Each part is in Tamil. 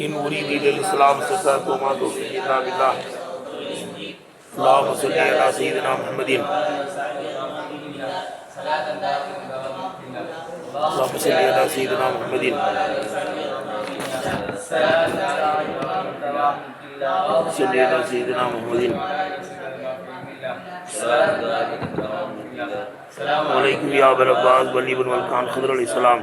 إن أريد إلا الإسلام استطعت وما توفيقي إلا بالله. اللهم صل على سيدنا محمد. اللهم صل على سيدنا محمد. صل على سيدنا محمد. عليكم يا أبا العباس بني بن ملكان خضر عليه السلام.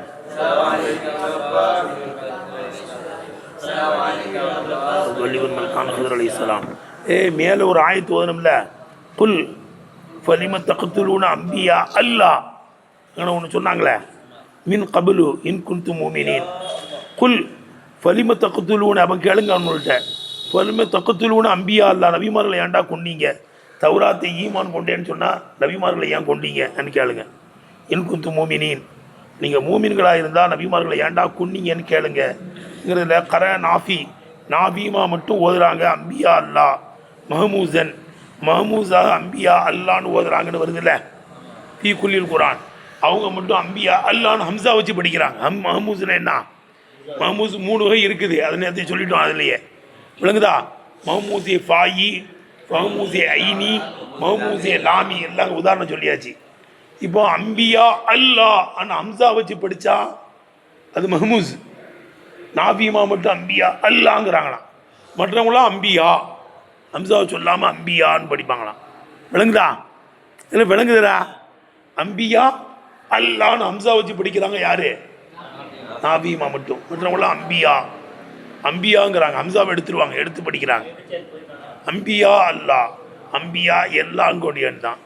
بني بن ملكان خضر عليه السلام. மேலே ஒரு ஆயத்து ஓதணும்ல, புல் ஃபலிம தக்துலூன அம்பியா அல்லாஹ் ஒன்று சொன்னாங்களே, மின் கபுலு இன் குன்து மூமினீன். குல் ஃபலிம தக்துலூன, அவன் கேளுங்க அவங்கள்ட்ட, ஃபலிம தக்துலூன அம்பியா அல்லாஹ், நபிமார்களை ஏன்டா கொண்டீங்க? தௌராத்தை ஈமான் கொண்டேன்னு சொன்னால் நபிமார்களை ஏன் கொண்டீங்கன்னு கேளுங்க. இன் குன்து மூமினீன், நீங்கள் மூமின்களாக இருந்தால் நபிமார்களை ஏன்டா கொன்னீங்கன்னு கேளுங்கிறதுல கர நாஃபீமா மட்டும் ஓதுறாங்க. அம்பியா அல்லா மஹமூசன், மஹமூஸாக அம்பியா அல்லான்னு ஓதுறாங்கன்னு வருதுல்ல ஃபீ குல்லில் குரான். அவங்க மட்டும் அம்பியா அல்லான்னு ஹம்சா வச்சு படிக்கிறாங்க. மஹமூஸ்னா என்ன? மஹமூஸ் 3 வகை இருக்குது, அதை நேரத்தை சொல்லிட்டோம். அதுலேயே விளங்குதா? மஹமூஸே ஃபாயி, மஹமூஸே ஐனி, மஹமூஸே லாமி, எல்லாம் உதாரணம் சொல்லியாச்சு. இப்போ அம்பியா அல்லா ஆனால் ஹம்சா வச்சு படித்தா அது மஹமூஸ். நாஃபீமா மட்டும் அம்பியா அல்லாங்கிறாங்களாம். மற்றவங்களாம் அம்பியா ஹம்சாவை சொல்லாமல் அம்பியான்னு படிப்பாங்களாம். விளங்குதா? இல்லை விளங்குதுடா? அம்பியா அல்லான்னு ஹம்சா வச்சு படிக்கிறாங்க யாரு? நாஃபீமா மட்டும். மற்றவங்களாம் அம்பியா அம்பியாங்கிறாங்க, ஹம்சாவை எடுத்துருவாங்க, எடுத்து படிக்கிறாங்க. அம்பியா அல்லா, அம்பியா எல்லாம் கொடியன் தான்.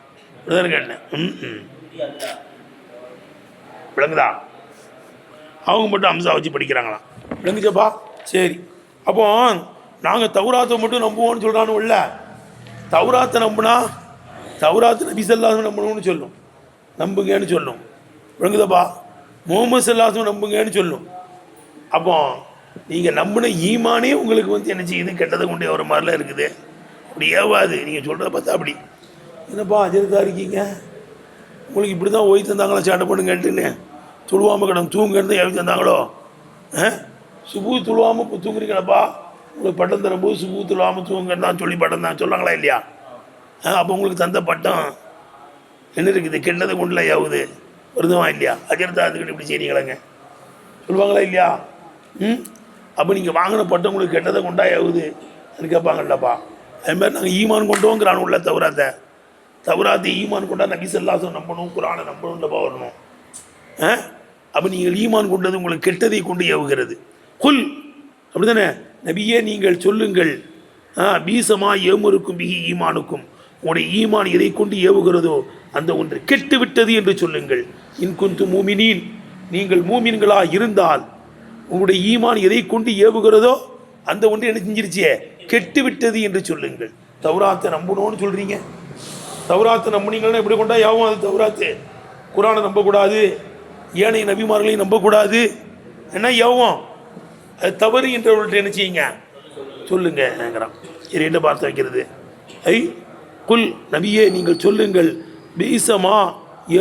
என்ன விளங்குதா? அவங்க மட்டும் ஹம்சா வச்சு படிக்கிறாங்களாம். விளங்குச்சப்பா? சரி. அப்போ நாங்கள் தௌராத்தை மட்டும் நம்புவோம்னு சொல்கிறானு இல்ல, தௌராத்தை நம்புனா தௌராத்து நபி ஸல்லல்லாஹு நம்பணும்னு சொல்லும், நம்புங்கன்னு சொல்லும். விளங்குதப்பா? முஹம்மது ஸல்லல்லாஹு நம்புங்கன்னு சொல்லும். அப்போ நீங்கள் நம்பின ஈமானே உங்களுக்கு என்ன செய்யுது? கெட்டதை கொண்டே ஒரு மாதிரிலாம் இருக்குது. அப்படி ஏவாது. நீங்கள் சொல்கிறத பார்த்தா அப்படி என்னப்பா அஜர்தா இருக்கீங்க, உங்களுக்கு இப்படி தான் ஓய்வு தந்தாங்களா சேட்டை பண்ணுங்கன்ட்டுன்னு, துழுவாமல் கிடந்து தூங்குன்னு ஏவி தந்தாங்களோ? சுபு துழுவாமல் இப்போ தூங்குறீங்களப்பா, உங்களுக்கு பட்டம் தரும்போது சுபு துழுவாமல் தூங்குன்னு தான் சொல்லி பட்டம் தான் சொல்லாங்களா இல்லையா? அப்போ உங்களுக்கு தந்த பட்டம் என்ன இருக்குது? கெட்டதை கொண்டுல யாவுது வருதுவா இல்லையா? அஜர்தா அதுக்கிட்ட இப்படி செய்றீங்களாங்க சொல்லுவாங்களா இல்லையா? அப்போ நீங்கள் வாங்கின பட்டம் உங்களுக்கு கெட்டதை கொண்டா யாவுது அது கேட்பாங்கல்லப்பா. அதுமாதிரி நாங்கள் ஈமான் கொண்டோங்கிறான் உள்ள தௌராத்தை ஈமான் கொண்டா நபி ஸல்லல்லாஹு நம்பணும், குரானை நம்பணும்லப்பா வரணும். அப்போ நீங்கள் ஈமான் கொண்டது உங்களுக்கு கெட்டதை கொண்டு ஏவுகிறது. குல் அப்படி தானே நபியே நீங்கள் சொல்லுங்கள், பீசமா ஏமுருக்கும் பிகி ஈமானுக்கும், உங்களுடைய ஈமான் எதை கொண்டு ஏவுகிறதோ அந்த ஒன்று கெட்டு விட்டது என்று சொல்லுங்கள். இன் குன்து மூமினீன், நீங்கள் மூமின்களாக இருந்தால் உங்களுடைய ஈமான் எதை கொண்டு ஏவுகிறதோ அந்த ஒன்று என்ன செஞ்சிருச்சே? கெட்டு விட்டது என்று சொல்லுங்கள். தௌராத்தை நம்பணும்னு சொல்கிறீங்க, தௌராத்தை நம்பினீங்கன்னா எப்படி கொண்டா யாவும் அது தௌராத்து. குரானை நம்பக்கூடாது, ஏனைய நபிமார்களையும் நம்பக்கூடாது, என்ன யாவும் அது தவறு என்றவர்கள்ட்ட என்ன செய்யுங்க? சொல்லுங்கிறான். இது என்ன பார்த்து வைக்கிறது? குல் நபியே நீங்கள் சொல்லுங்கள், பீசமா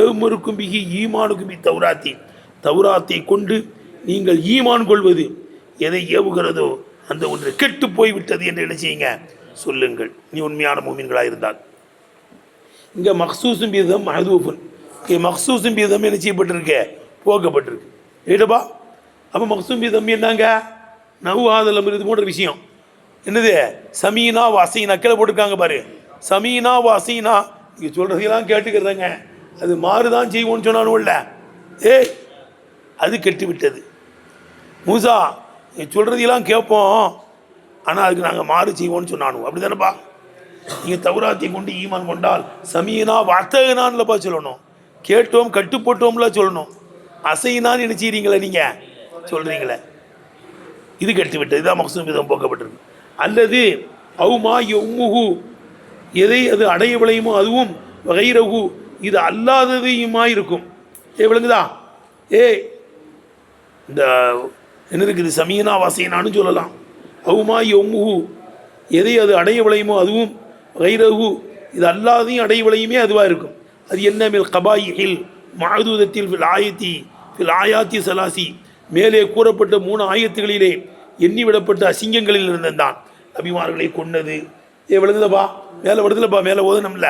ஏமுருக்கும் பிகி ஈமானுக்கும் பி தௌராத்தி, தௌராத்தை கொண்டு நீங்கள் ஈமான் கொள்வது எதை ஏவுகிறதோ அந்த ஒன்று கெட்டு போய்விட்டது என்று என்ன செய்யுங்க? சொல்லுங்கள், நீ உண்மையான மூமின்களாக இருந்தால். இங்கே மக்சூசும் பீதம் மஹதூஃபுன், இங்கே மக்சூசும் பீதம் என்ன செய்யப்பட்டிருக்கு? போக்கப்பட்டிருக்கு. ஏடப்பா அப்போ மக்சூம் பீதம் என்னங்க? நவ்வாதலம் இது போன்ற விஷயம் என்னது? சமீனா வாசீனா கீழே போட்டிருக்காங்க பாரு. சமீனா வாசீனா இங்கே சொல்கிறதெல்லாம் கேட்டுக்கிறதாங்க, அது மாறுதான் செய்வோம்னு சொன்னாலும் இல்லை, அது கெட்டு விட்டது. மூசா நீங்கள் சொல்கிறதெல்லாம் கேட்போம், ஆனால் அதுக்கு நாங்கள் மாறு செய்வோம்னு சொன்னானு. அப்படி தானேப்பா? நீங்கள் தௌராத்தை கொண்டு ஈமான் கொண்டால் சமீனா வர்த்தகனான்லப்பா சொல்லணும், கேட்டோம் கட்டுப்பட்டோம்ல சொல்லணும். அசைனான்னு என்ன செய்கிறீங்களே நீங்கள் சொல்கிறீங்களே, இது கெட்டு விட்டது, இதுதான் மக்சூம் விதம் போக்கப்பட்டிருக்கு. அல்லது அவுமா உம்முஹு, எதை அது அடைய விளையுமோ அதுவும் வகைரகு, இது அல்லாததையுமா இருக்கும். விளங்குதா? இந்த என்ன இருக்குது? சமீனா வாசைனான்னு சொல்லலாம். அவுமா உம்முஹு, எதை அது அடைய விளையுமோ அதுவும் வகைரகு, இது அல்லாதையும் அடைய விளையுமே அதுவாக இருக்கும். அது என்ன? மில் கபாயில் மஅதூதத்தில் ஃபில் ஆயத்தி சலாசி, மேலே கூறப்பட்ட 3 ஆயத்துகளிலே எண்ணிவிடப்பட்ட அசிங்கங்களில் இருந்தான். நபிமார்களை கொன்னது விழுதுலப்பா, மேலே விடுதலப்பா, மேலே ஓதனம்ல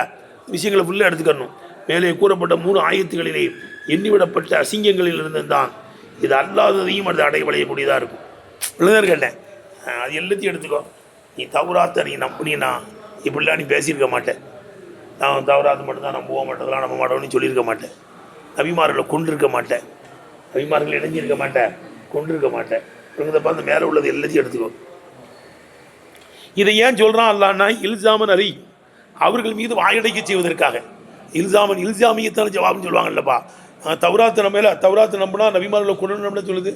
விஷயங்களை ஃபுல்லாக எடுத்துக்கணும். மேலே கூறப்பட்ட 3 ஆயத்துகளிலே எண்ணிவிடப்பட்ட அசிங்கங்களில் இருந்தான். இது அல்லாததையும் அது அடைவளையக்கூடியதாக இருக்கும். விழுதான் கேட்டேன், அது எல்லாத்தையும் எடுத்துக்கோ. நீ தௌராத்தை நீ நம்பினா இப்படிலாம் நீ பேசியிருக்க மாட்டேன். நான் தௌராத்து மட்டும்தான் நம்புவோம், மட்டும்தான் நம்ப மாட்டோம்னு சொல்லியிருக்க மாட்டேன். நபிமார்களை கொண்டிருக்க மாட்டேன், நபிமார்கள் இணைஞ்சிருக்க மாட்டேன், கொண்டிருக்க மாட்டேன். இவங்கப்பா அந்த மேலே உள்ளது எல்லாத்தையும் எடுத்துக்கோ. இதை ஏன் சொல்கிறான் அல்லான்னா, இல்சாமன் அறி அவர்கள் மீது வாயடைக்க செய்வதற்காக. இல்சாமியத்தான ஜவாப்னு சொல்லுவாங்கல்லப்பா. தௌராத்தை நம்பினா நபிமார்களை கொண்டு சொல்லுது.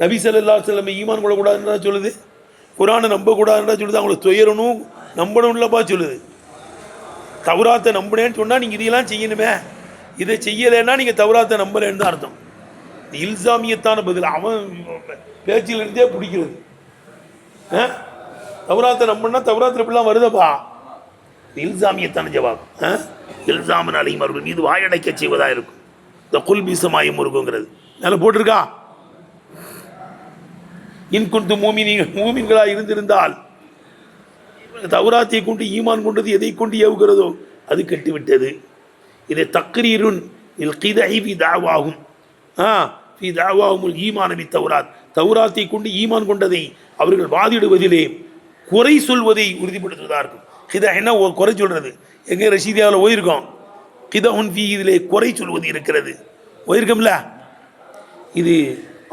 நபி ஸல்லல்லாஹு அலைஹி வஸல்லம் ஈமான் கொள்ளக்கூடாதுன்னு சொல்லுது. குரானை நம்பக்கூடாதுன்னு சொல்லுது. அவங்களுக்கு துயரணும் நம்பணும் இல்லப்பா சொல்லுது. தௌராத்தை நம்பினேன்னு சொன்னால் நீங்கள் இதையெல்லாம் செய்யணுமே, இதை செய்யலைன்னா நீங்கள் தௌராத்தை நம்பலைன்னு தான் அர்த்தம். இல்சாமியத்தான பதில் அவன் பேச்சிலிருந்தே பிடிக்கிறது. தௌராத்தை நம்பினா தௌராத்தில் இப்படிலாம் வருதப்பா. இல்சாமியத்தான ஜவாப். இல்சாமன் அலைஹிம் அவர்கள் மீது வாயடைக்க செய்வதாக இருக்கும். இந்த குல் பீசமாயும் இருக்குங்கிறது மேலே போட்டிருக்கா. இன்குண்டு மூமின்களாக இருந்திருந்தால் தௌராத்தை கொண்டு ஈமான் கொண்டது எதை கொண்டு ஏவுகிறதோ அது கெட்டுவிட்டது. இதை தக்ரீருன் தாவாகும் ஈமானபி தௌராத், தௌராத்தை கொண்டு ஈமான் கொண்டதை அவர்கள் வாதிடுவதிலே குறை சொல்வதை உறுதிப்படுத்துவதாக இருக்கும். இதை என்ன குறை சொல்றது? எங்கே ரஷீதியாவில் ஓயிருக்கோம். கிதஹுன் ஃபீ, இதிலே குறை சொல்வது இருக்கிறது. ஓயிருக்கோம்ல, இது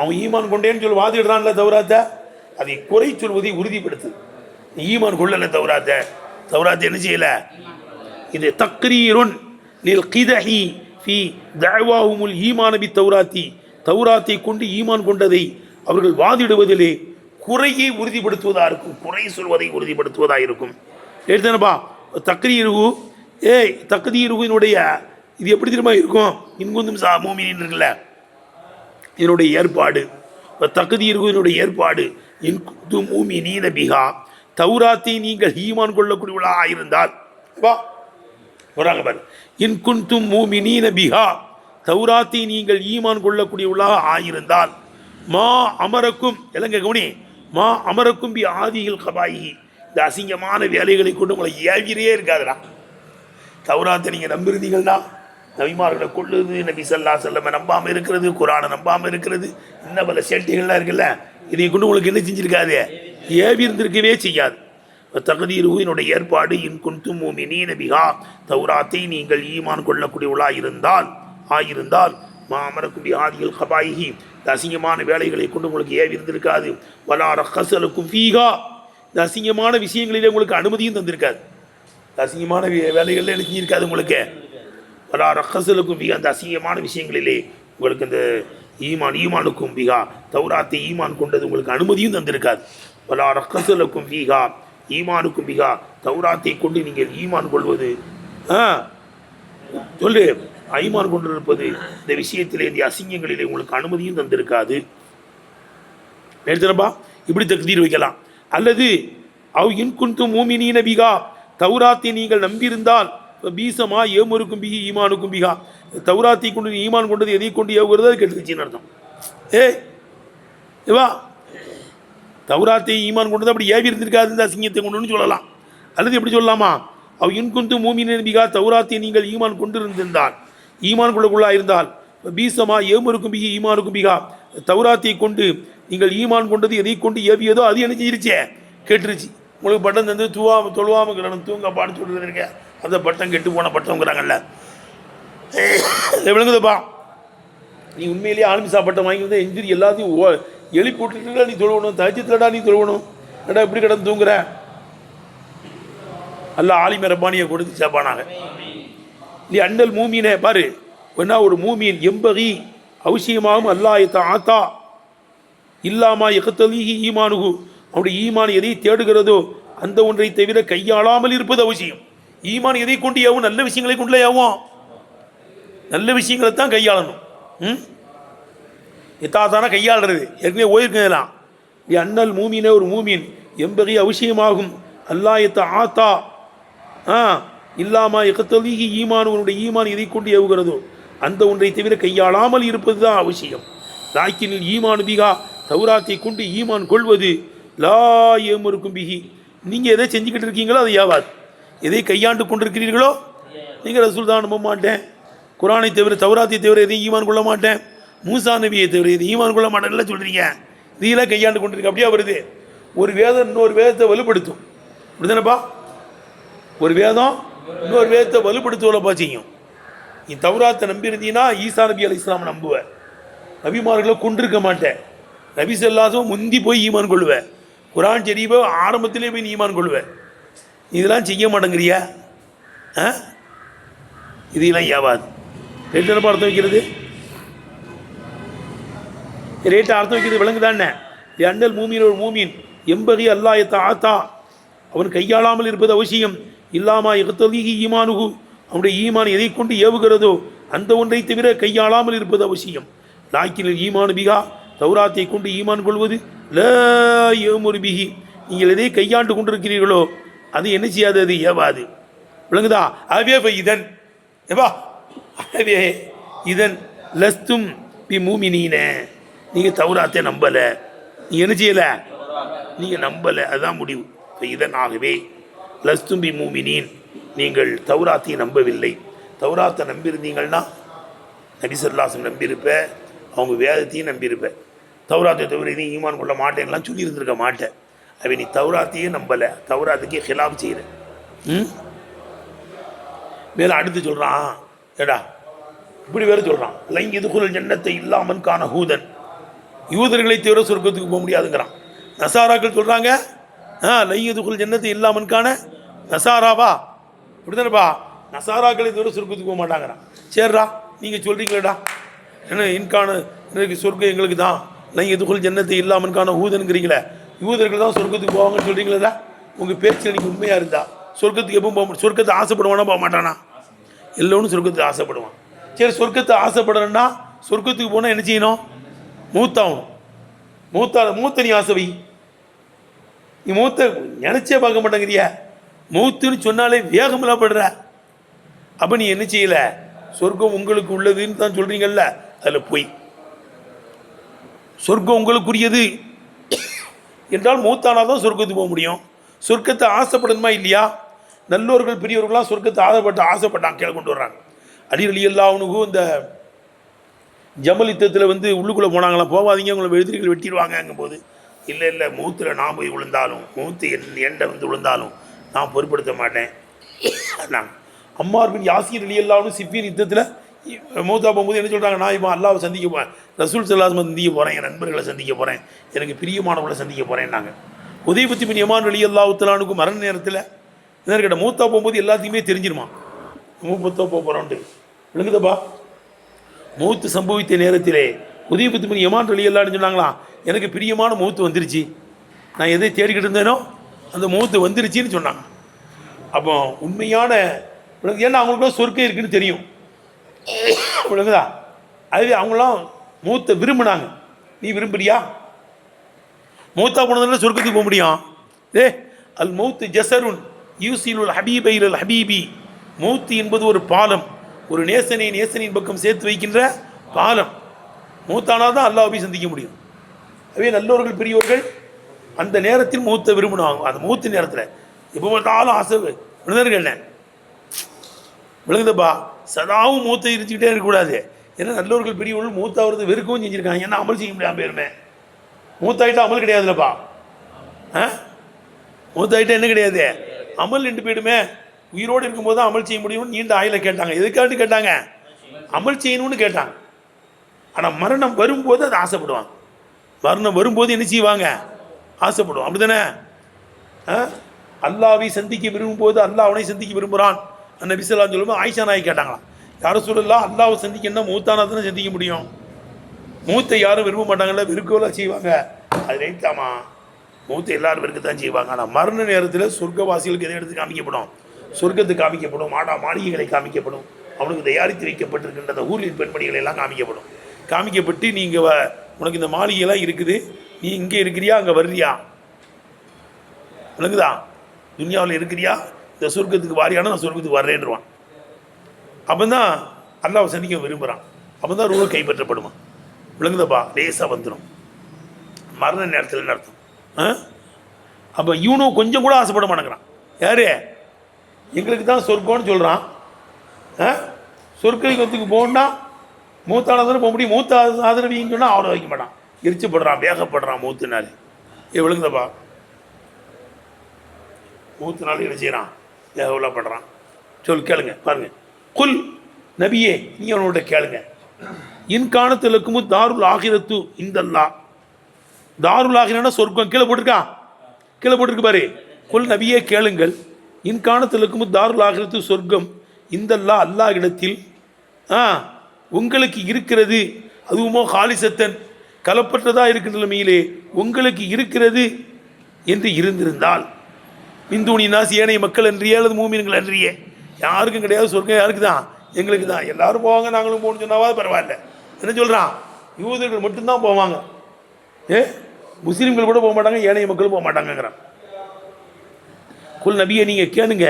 அவன் ஈமான் கொண்டேன்னு சொல்லி வாதிடுறான்ல தௌராத்தை, அதை குறை சொல்வதை உறுதிப்படுத்து. ஈமான் கொள்ளல தௌராத்தை என்ன செய்யல. இது தக்ரீருன் லில் கிதஹி ஃபீ தஅவாஹுமுல் ஈமானபி தௌராத்தி, தௌராத்தை கொண்டு ஈமான் கொண்டதை அவர்கள் வாதிடுவதிலே குறையை உறுதிப்படுத்துவதாக இருக்கும், குறை சொல்வதை உறுதிப்படுத்துவதாக இருக்கும். எடுத்தனப்பா தக்ரீருகு தக்தீருவினுடைய இது எப்படி திரும்ப இருக்கும்? இன்குந்தும் சா மூமினின் இருக்குல்ல, இதனுடைய ஏற்பாடு தக்தீருவினுடைய ஏற்பாடு. இன்குந்தும் மூமினீன பிஹா, தௌராத்தை நீங்கள் ஈமான் கொள்ளக்கூடியவளாக இருந்தால் வராங்க பாரு. இன்குந்தும் மூமினீன பிஹா, தௌராத்தை நீங்கள் ஈமான் கொள்ளக்கூடியவளாக ஆயிருந்தால் மா அமரக்கும் இலங்கை கவுனி மா அமரக்கும் பி ஆதிகள் கபாயி, இந்த அசிங்கமான வேலைகளை கொண்டு உங்களை ஏவிரே இருக்காதுடா. தௌராத்தை நீங்கள் நம்பிருந்தீங்கன்னா நபிமார்களை கொள்ளுது, நபி ஸல்லல்லாஹு அலைஹி வஸல்லம் நம்பாமல் இருக்கிறது, குரானை நம்பாமல் இருக்கிறது, இன்னும் பல சேட்டைகள்லாம் இருக்குல்ல, இதை கொண்டு உங்களுக்கு என்ன செஞ்சிருக்காது? ஏவி இருந்திருக்கவே செய்யாது. தக்தீருவினுடைய ஏற்பாடு இன்குந்தும் மூமினீன பிஹா, தௌராத்தை நீங்கள் ஈமான் கொள்ளக்கூடியவளாக ஆயிருந்தால் மா அமரக்கும் பி ஆதிகள் கபாயிஹி, இந்த அசிங்கமான வேலைகளை கொண்டு உங்களுக்கு ஏவி இருந்திருக்காது. வலா ரஹஸலக்கும் ஃபீஹா, இந்த அசிங்கமான விஷயங்களிலே உங்களுக்கு அனுமதியும் தந்திருக்காது. அசிங்கமான வேலைகளில் என்ன செஞ்சிருக்காது உங்களுக்கு. வலா ரஹஸலக்கும் ஃபீஹா, அந்த அசிங்கமான விஷயங்களிலே உங்களுக்கு இந்த ஈமானுக்கும் பிஹா, தௌராத்தை ஈமான் கொண்டது உங்களுக்கு அனுமதியும் தந்திருக்காது. வலா ரஹஸலக்கும் ஃபீஹா, ஈமானுக்கும் பிஹா, தௌராத்தை கொண்டு நீங்கள் ஈமான் கொள்வது சொல்லு ஈமான் கொண்டிருப்பது இந்த விஷயத்திலே இந்த அசிங்கங்களிலே உங்களுக்கு அனுமதியும் தந்திருக்காது. எடுத்துனப்பா இப்படி தக்தீர் வைக்கலாம். அல்லது அவ் இன்குந்தும் மூமினீன பிஹா, தௌராத்தை நீங்கள் நம்பியிருந்தால் பீசமா ஏமுருக்கும் பிஹி ஈமானுக்கும் பிஹா, தௌராத்தை கொண்டு ஈமான் கொண்டது எதை கொண்டு ஏவுகிறது அது கெட்டுச்சுன்னு அர்த்தம். ஏவா தௌராத்தை ஈமான் கொண்டது அப்படி ஏவி இருந்திருக்காது, இந்த அசிங்கத்தை கொண்டுன்னு சொல்லலாம். அல்லது எப்படி சொல்லலாமா? அவ் இன்குந்து மூமினீன பிஹா, தௌராத்தை நீங்கள் ஈமான் கொண்டிருந்திருந்தால் ஈமான் கொள்ளக்குள்ளா இருந்தால் பீசமா ஏமுருக்கும் பிஹி ஈமானுக்கும் பிஹா, தௌராத்தை கொண்டு நீங்கள் ஈமான் கொண்டது எதை கொண்டு ஏவியதோ அது என்ன செஞ்சிருச்சே கேட்டுருச்சு. உங்களுக்கு பட்டம் தந்து தொழுவாமல் கிடணும் தூங்கப்பான்னு சொல்லிட்டு இருக்கேன், அந்த பட்டம் கெட்டு போன பட்டம்ங்கிறாங்கல்ல, விளங்குதுப்பா. நீ உண்மையிலேயே ஆல்மிசா பட்டம் வாங்கி வந்து எஞ்சிரி எல்லாத்தையும் எழுப்பி விட்டுட்டுடா நீ தொழுவணும், தஜ்ஜுத்லடா நீ தொழுவணும், ஏடா இப்படி கிடந்து தூங்குற. அல்ல ஆலிம ரப்பானியை கொடுத்து சேப்பானாங்க. நீ அண்ணல் மூமீனே பாரு, வேணா ஒரு மூமீன் எம்பகி அவசியமாகும் அல்லாஹ் ஆத்தா இல்லாமா எகத்தலீஹி ஈமானுகு, அவனுடைய ஈமான் எதை தேடுகிறதோ அந்த ஒன்றை தவிர கையாளாமல் இருப்பது அவசியம். ஈமான் எதை கொண்டு ஏவும்? நல்ல விஷயங்களை கொண்டு ஏவும், நல்ல விஷயங்களை தான் கையாளணும். எத்தாத்தான கையாளுறது ஏற்கனவே ஓயிருக்கலாம். அண்ணல் மூமீனே ஒரு மூமீன் எம்பகி அவசியமாகும் அல்லாஹ் ஆத்தா இல்லாமா எகத்தலீஹி ஈமானுடைய ஈமான் எதை கொண்டு ஏவுகிறதோ அந்த ஒன்றை தவிர கையாளாமல் இருப்பது தான் அவசியம். லாக்கினில் ஈமானு பிஹா, தௌராத்தை கொண்டு ஈமான் கொள்வது லா ஏமுருக்கும் பிஹி. நீங்கள் எதை செஞ்சுக்கிட்டு இருக்கீங்களோ அது யாவாது. எதை கையாண்டு கொண்டிருக்கிறீர்களோ நீங்கள் ரசூல் தான் நம்ப மாட்டேன், குரானை தவிர தௌராத்தை தவிர எதையும் ஈமான் கொள்ள மாட்டேன், மூசா நபியை தவிர எதையும் ஈமான் கொள்ள மாட்டேன்லாம் சொல்கிறீங்க. இதெல்லாம் கையாண்டு கொண்டிருக்க அப்படியே வருது. ஒரு வேதம் இன்னொரு வேதத்தை வலுப்படுத்தும், அப்படிதானப்பா? ஒரு வேதம் இன்னொரு வேதத்தை வலுப்படுத்துவலப்பா செய்யும். நீ தௌராத்தை நம்பியிருந்தீங்கன்னா ஈசா நபி அலை இஸ்லாம் நம்புவேன், நபிமார்களை கொண்டிருக்க மாட்டேன், நபி ஸல்லல்லாஹு முந்தி போய் ஈமான் கொள்வேன், குரான் ஷரீஃபை ஆரம்பத்திலே போய் நீ ஈமான் கொள்வேன். இதெல்லாம் செய்ய மாட்டேங்கிறியா? இதெல்லாம் ஏவாது. ரேட்டு என்ன அர்த்தம் வைக்கிறது? ரேட்டை அர்த்தம் வைக்கிறது விளங்குதானே? அண்ணல் மூமின் ஒரு மூமின் எம்பகி அல்லாஹ் ஆத்தா, அவன் கையாளாமல் இருப்பது அவசியம். இல்லாமா எகத்தலீகி ஈமானுகு, அவனுடைய ஈமான் எதை கொண்டு ஏவுகிறதோ அந்த ஒன்றை தவிர கையாளாமல் இருப்பது அவசியம். லாக்கினில் ஈமான் பிகா, தௌராத்தை கொண்டு ஈமான் கொள்வது ல ஏமுரு பிகி, நீங்கள் எதை கையாண்டு கொண்டிருக்கிறீர்களோ அது என்ன செய்யாது, அது ஏவாது. விளங்குதா? ஆகவே இதன் ஏவா ஆகவே இதன் லஸ்தும் பி மூமினீன, நீங்கள் தௌராத்தை நம்பலை, நீங்கள் என்ன செய்யலை, நீங்கள் நம்பலை, அதுதான் முடிவு. இப்போ இதன் ஆகவே லஸ்தும் பி மூமினீன், நீங்கள் தௌராத்தை நம்பவில்லை. தௌராத்தை நம்பியிருந்தீங்கன்னா நபி ஸல்லல்லாஹு அலைஹி வஸல்லம் நம்பியிருப்ப, அவங்க வேதத்தையும் நம்பியிருப்ப. தௌராத்தை தவிர இதையும் ஈமான் கொள்ள மாட்டேன்லாம் சொல்லி இருந்திருக்க மாட்டேன். அவ நீ தௌராத்தையே நம்பலை, தௌராத்துக்கே ஹிலாப் செய்கிற. மேலே அடுத்து சொல்கிறான், ஏடா இப்படி வேறு சொல்கிறான், லைங் இதுகுல் ஜன்னத்தை இல்லாமன் கான ஹூதன், யூதர்களை தவிர சொர்க்கத்துக்கு போக முடியாதுங்கிறான். நசாராக்கள் சொல்கிறாங்க லைங் இதுகுல் ஜன்னத்தை இல்லாமன் கான நசாராவா, இப்படிதானப்பா, நசாராக்களை தவிர சொர்க்கத்துக்கு போக மாட்டாங்கிறான். சரிடா நீங்கள் சொல்கிறீங்களேடா, என்ன இன்கான எனக்கு சொர்க்கம் எங்களுக்கு தான், லைங் இதுகுல் ஜன்னத்தை இல்லாமன் கான ஹூதனுங்கிறீங்களே, யூதர்கள் தான் சொர்க்கத்துக்கு போவாங்கன்னு சொல்கிறீங்களா? உங்கள் பேச்சு எனக்கு உண்மையாக இருந்தா சொர்க்கத்துக்கு எப்போ போக, சொர்க்கத்தை ஆசைப்படுவானா போக மாட்டானா? எல்லோரும் சொர்க்கத்துக்கு ஆசைப்படுவான். சரி, சொர்க்கத்தை ஆசைப்படுறேன்னா சொர்க்கத்துக்கு போனால் என்ன செய்யணும்? மூத்தாகணும். மூத்த நீ ஆசை வை, நீ மூத்த நினச்சே பார்க்க மாட்டேங்கிறிய, மூத்துன்னு சொன்னாலே வேகமெல்லாம் படுற. அப்போ நீ என்ன செய்யலை, சொர்க்கம் உங்களுக்கு உள்ளதுன்னு தான் சொல்கிறீங்கல்ல, அதில் போய் சொர்க்கம் உங்களுக்குரியது என்றால் மூத்தானால் தான் சொர்க்கத்துக்கு போக முடியும். சொர்க்கத்தை ஆசைப்படணுமா இல்லையா? நல்லோர்கள் பெரியவர்களாம் சொர்க்கத்தை ஆசைப்பட்டாங்க, கீழே கொண்டு வர்றாங்க. அலி ரலியல்லாஹு அன்ஹு இந்த ஜமல் யுத்தத்தில் வந்து உள்ளுக்குள்ளே போனாங்களாம், போகாதீங்க உங்களை எதிரிகள் வெட்டிடுவாங்கங்கும் போது, இல்லை மூத்தில் நான் போய் விழுந்தாலும், மூத்து எண்டை வந்து விழுந்தாலும் நான் பொருட்படுத்த மாட்டேன். நான் அம்மார் பின் யாசீர் ரலியல்லாஹு அன்ஹு சிஃபின் யுத்தத்தில் மூத்தா போகும்போது என்ன சொல்கிறாங்க, நான் இப்போ அல்லாஹ்வை சந்திக்க போகிறேன், ரசூல் ஸல்லல்லாஹு அலைஹி வஸல்லம் சந்திக்க போகிறேன், என் நண்பர்களை சந்திக்க போகிறேன், எனக்கு பிரியமானவர்களை சந்திக்க போகிறேன்னாங்க. ஹுதைபத் பின் யமான் ரலியல்லாஹு தஆலா அன்ஹு மரண நேரத்தில் என்ன கேட்ட, மூத்தா போகும்போது எல்லாத்தையுமே தெரிஞ்சிருமா, மூத்தா போகிறோன்ட்டு. விளங்குதப்பா? மூத்து சம்பவித்த நேரத்திலே ஹுதைபத் பின் யமான் ரலியல்லாஹு அன்ஹு சொன்னாங்களாம், எனக்கு பிரியமான மூத்து வந்துருச்சு, நான் எதை தேடிக்கிட்டு இருந்தேனோ அந்த மூத்து வந்துருச்சின்னு சொன்னாங்க. அப்போ உண்மையான, ஏன்னா அவங்களுக்குலாம் சொர்க்கம் இருக்குன்னு தெரியும், விளங்குதா? அதுவே அவங்களாம் மூத்தை விரும்பினாங்க. நீ விரும்புறியா? மூத்தா போனதுனால சொர்க்கத்துக்கு போக முடியும்? அல் மௌத்து ஜஸருன் யூசிலுல் ஹபீபை இலல் ஹபீபி, மௌத்து என்பது ஒரு பாலம், ஒரு நேசனின் பக்கம் சேர்த்து வைக்கின்ற பாலம். மூத்தானால் தான் அல்லாஹ் போய் சந்திக்க முடியும். அதுவே நல்லவர்கள் பெரியவர்கள் அந்த நேரத்தில் மூத்தை விரும்பினாங்க. அந்த மூத்து நேரத்தில் எப்போ பார்த்தாலும் ஆசை விழுந்தர்கள் என்ன விழுங்குதப்பா, சதாவும் மூத்தை இருந்துக்கிட்டே இருக்கக்கூடாது. ஏன்னா நல்லவர்கள் பெரியவர்கள் மூத்தாவது வெறுக்கவும் செஞ்சுருக்காங்க, ஏன்னா அமல் செய்ய முடியாமல் போயிருமே. மூத்தாயிட்டா அமல் கிடையாதுல்லப்பா, மூத்தாயிட்டா என்ன கிடையாது, அமல் நின்று போயிடுமே. உயிரோடு இருக்கும்போது தான் அமல் செய்ய முடியும்னு நீண்ட ஆயில கேட்டாங்க. எதுக்காட்டு கேட்டாங்க? அமல் செய்யணும்னு கேட்டாங்க. ஆனால் மரணம் வரும்போது அதை ஆசைப்படுவாங்க. மரணம் வரும்போது என்ன செய்வாங்க? ஆசைப்படுவோம். அப்படி தானே? அல்லாவை சந்திக்க விரும்பும்போது அல்லாஹ் அவனை சந்திக்க விரும்புகிறான். அந்த நபி ஸல்லல்லாஹு அலைஹி வஸல்லம் ஆயிஷா நாய் கேட்டாங்களாம், யாரும் சொல்லலாம் அல்லாவை சந்திக்கணும்னா மூத்தானா தானே சந்திக்க முடியும், மூத்தை யாரும் விரும்ப மாட்டாங்கல்ல, விருக்கவெல்லாம் செய்வாங்க. அது ரைட்டாமா, மூத்தை எல்லாரும் விருக்கத்தான் செய்வாங்க. ஆனால் மரண நேரத்தில் சொர்க்கவாசிகளுக்கு எதை எடுத்து காமிக்கப்படும்? சொர்க்கத்தை காமிக்கப்படும், மாளிகைகளை காமிக்கப்படும், அவனுக்கு தயாரித்து வைக்கப்பட்டிருக்கின்ற அந்த ஊரின் பெண்மணிகளை எல்லாம் காமிக்கப்படும். காமிக்கப்பட்டு நீங்கள் உனக்கு இந்த மாளிகையெல்லாம் இருக்குது, நீ இங்கே இருக்கிறியா அங்கே வர்றியா, விளங்குதா? துன்யாவில் இருக்கிறியா, இந்த சொர்க்கத்துக்கு வாரியான நான் சொர்க்கத்துக்கு வர்றேன்றான். அப்போ தான் அல்லாஹ்வை சந்திக்க விரும்புகிறான். அப்போ தான் ரூஹ் கைப்பற்றப்படுமா. விளங்குதப்பா? லேசாக வந்துடும். மரண நேரத்தில் அர்த்தம். அப்போ இவனும் கொஞ்சம் கூட ஆசைப்பட மாட்டேங்கிறான். யாரு? எங்களுக்கு தான் சொர்க்கம்னு சொல்கிறான். சொர்க்கத்துக்கு போகணுன்னா மூத்தானதுன்னு போக முடியும். மூத்த ஆதரவின்னு சொன்னால் அவரை வைக்க மாட்டான். எரிச்சுப்படுறான், வேகப்படுறான் மூத்துனாலே. விழுங்குதப்பா, மூத்துனாலே என்ன செய்கிறான்? வேகப்படுறான். கேளுங்க பாருங்க. குல் நபியே, நீ அவனோட கேளுங்க. இன்காணத்திலுக்கும் தாருல் ஆகிரத்து இந்தல்லா. தாருல் ஆகிரன்னா சொர்க்கம். கீழே போட்டிருக்கா? கீழே போட்டிருக்கு பாரு. குல் நபியே கேளுங்கள். இன்காணத்திலுக்கும் தாருல் ஆகிரத்து சொர்க்கம் இந்தல்லா அல்லாஹ் இடத்தில் உங்களுக்கு இருக்கிறது. அதுவுமோ ஹாலிசத்தன் கலப்பற்றதாக இருக்கிற நிலைமையிலே உங்களுக்கு இருக்கிறது என்று இருந்திருந்தால் மிந்தூனி நாசி ஏனைய மக்கள் அன்றியே அல்லது மூமின்கள் அன்றியே. யாருக்கும் கிடையாது சொர்க்கம். யாருக்கு தான்? எங்களுக்கு தான். எல்லாரும் போவாங்க, நாங்களும் போகணும்னு சொன்னாவது பரவாயில்ல. என்ன சொல்கிறான்? யூதர்கள் மட்டும்தான் போவாங்க. முஸ்லீம்கள் கூட போக மாட்டாங்க, ஏனைய மக்களும் போக மாட்டாங்கிறான். குல் நபியை நீங்கள் கேளுங்க.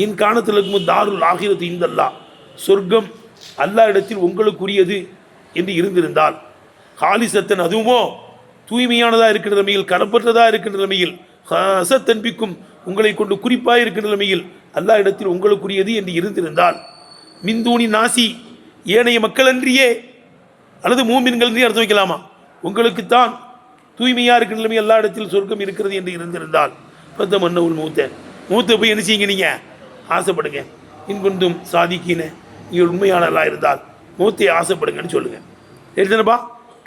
என் காணத்தில் இருக்கும் தாருல் ஆகிரத்து இந்தல்லா, சொர்க்கம் அல்லா இடத்தில் உங்களுக்குரியது என்று இருந்திருந்தால் ஹாலிசத்தன் அதுவுமோ தூய்மையானதாக இருக்கிற நிலைமையில், கரப்பற்றதாக இருக்கிற நிலைமையில், ஹசத்தன்பிக்கும் உங்களை கொண்டு குறிப்பாக இருக்கிற நிலைமையில் அல்லா இடத்தில் உங்களுக்குரியது என்று இருந்திருந்தால் மிந்தூனி நாசி ஏனைய மக்கள் அன்றியே அல்லது மூமின்கள் என்று அர்த்தம் வைக்கலாமா? உங்களுக்குத்தான் தூய்மையாக இருக்கிற நிலைமை எல்லா இடத்தில் சொர்க்கம் இருக்கிறது என்று இருந்திருந்தால் பத்த மன்னவுள் மூத்த போய் என்ன செய்யுங்க? நீங்கள் ஆசைப்படுங்க. இன்கொண்டும் சாதிக்கின நீங்கள் உண்மையானலாம் இருந்தால் மூத்தையை ஆசைப்படுங்கன்னு சொல்லுங்கள். எழுதுனப்பா.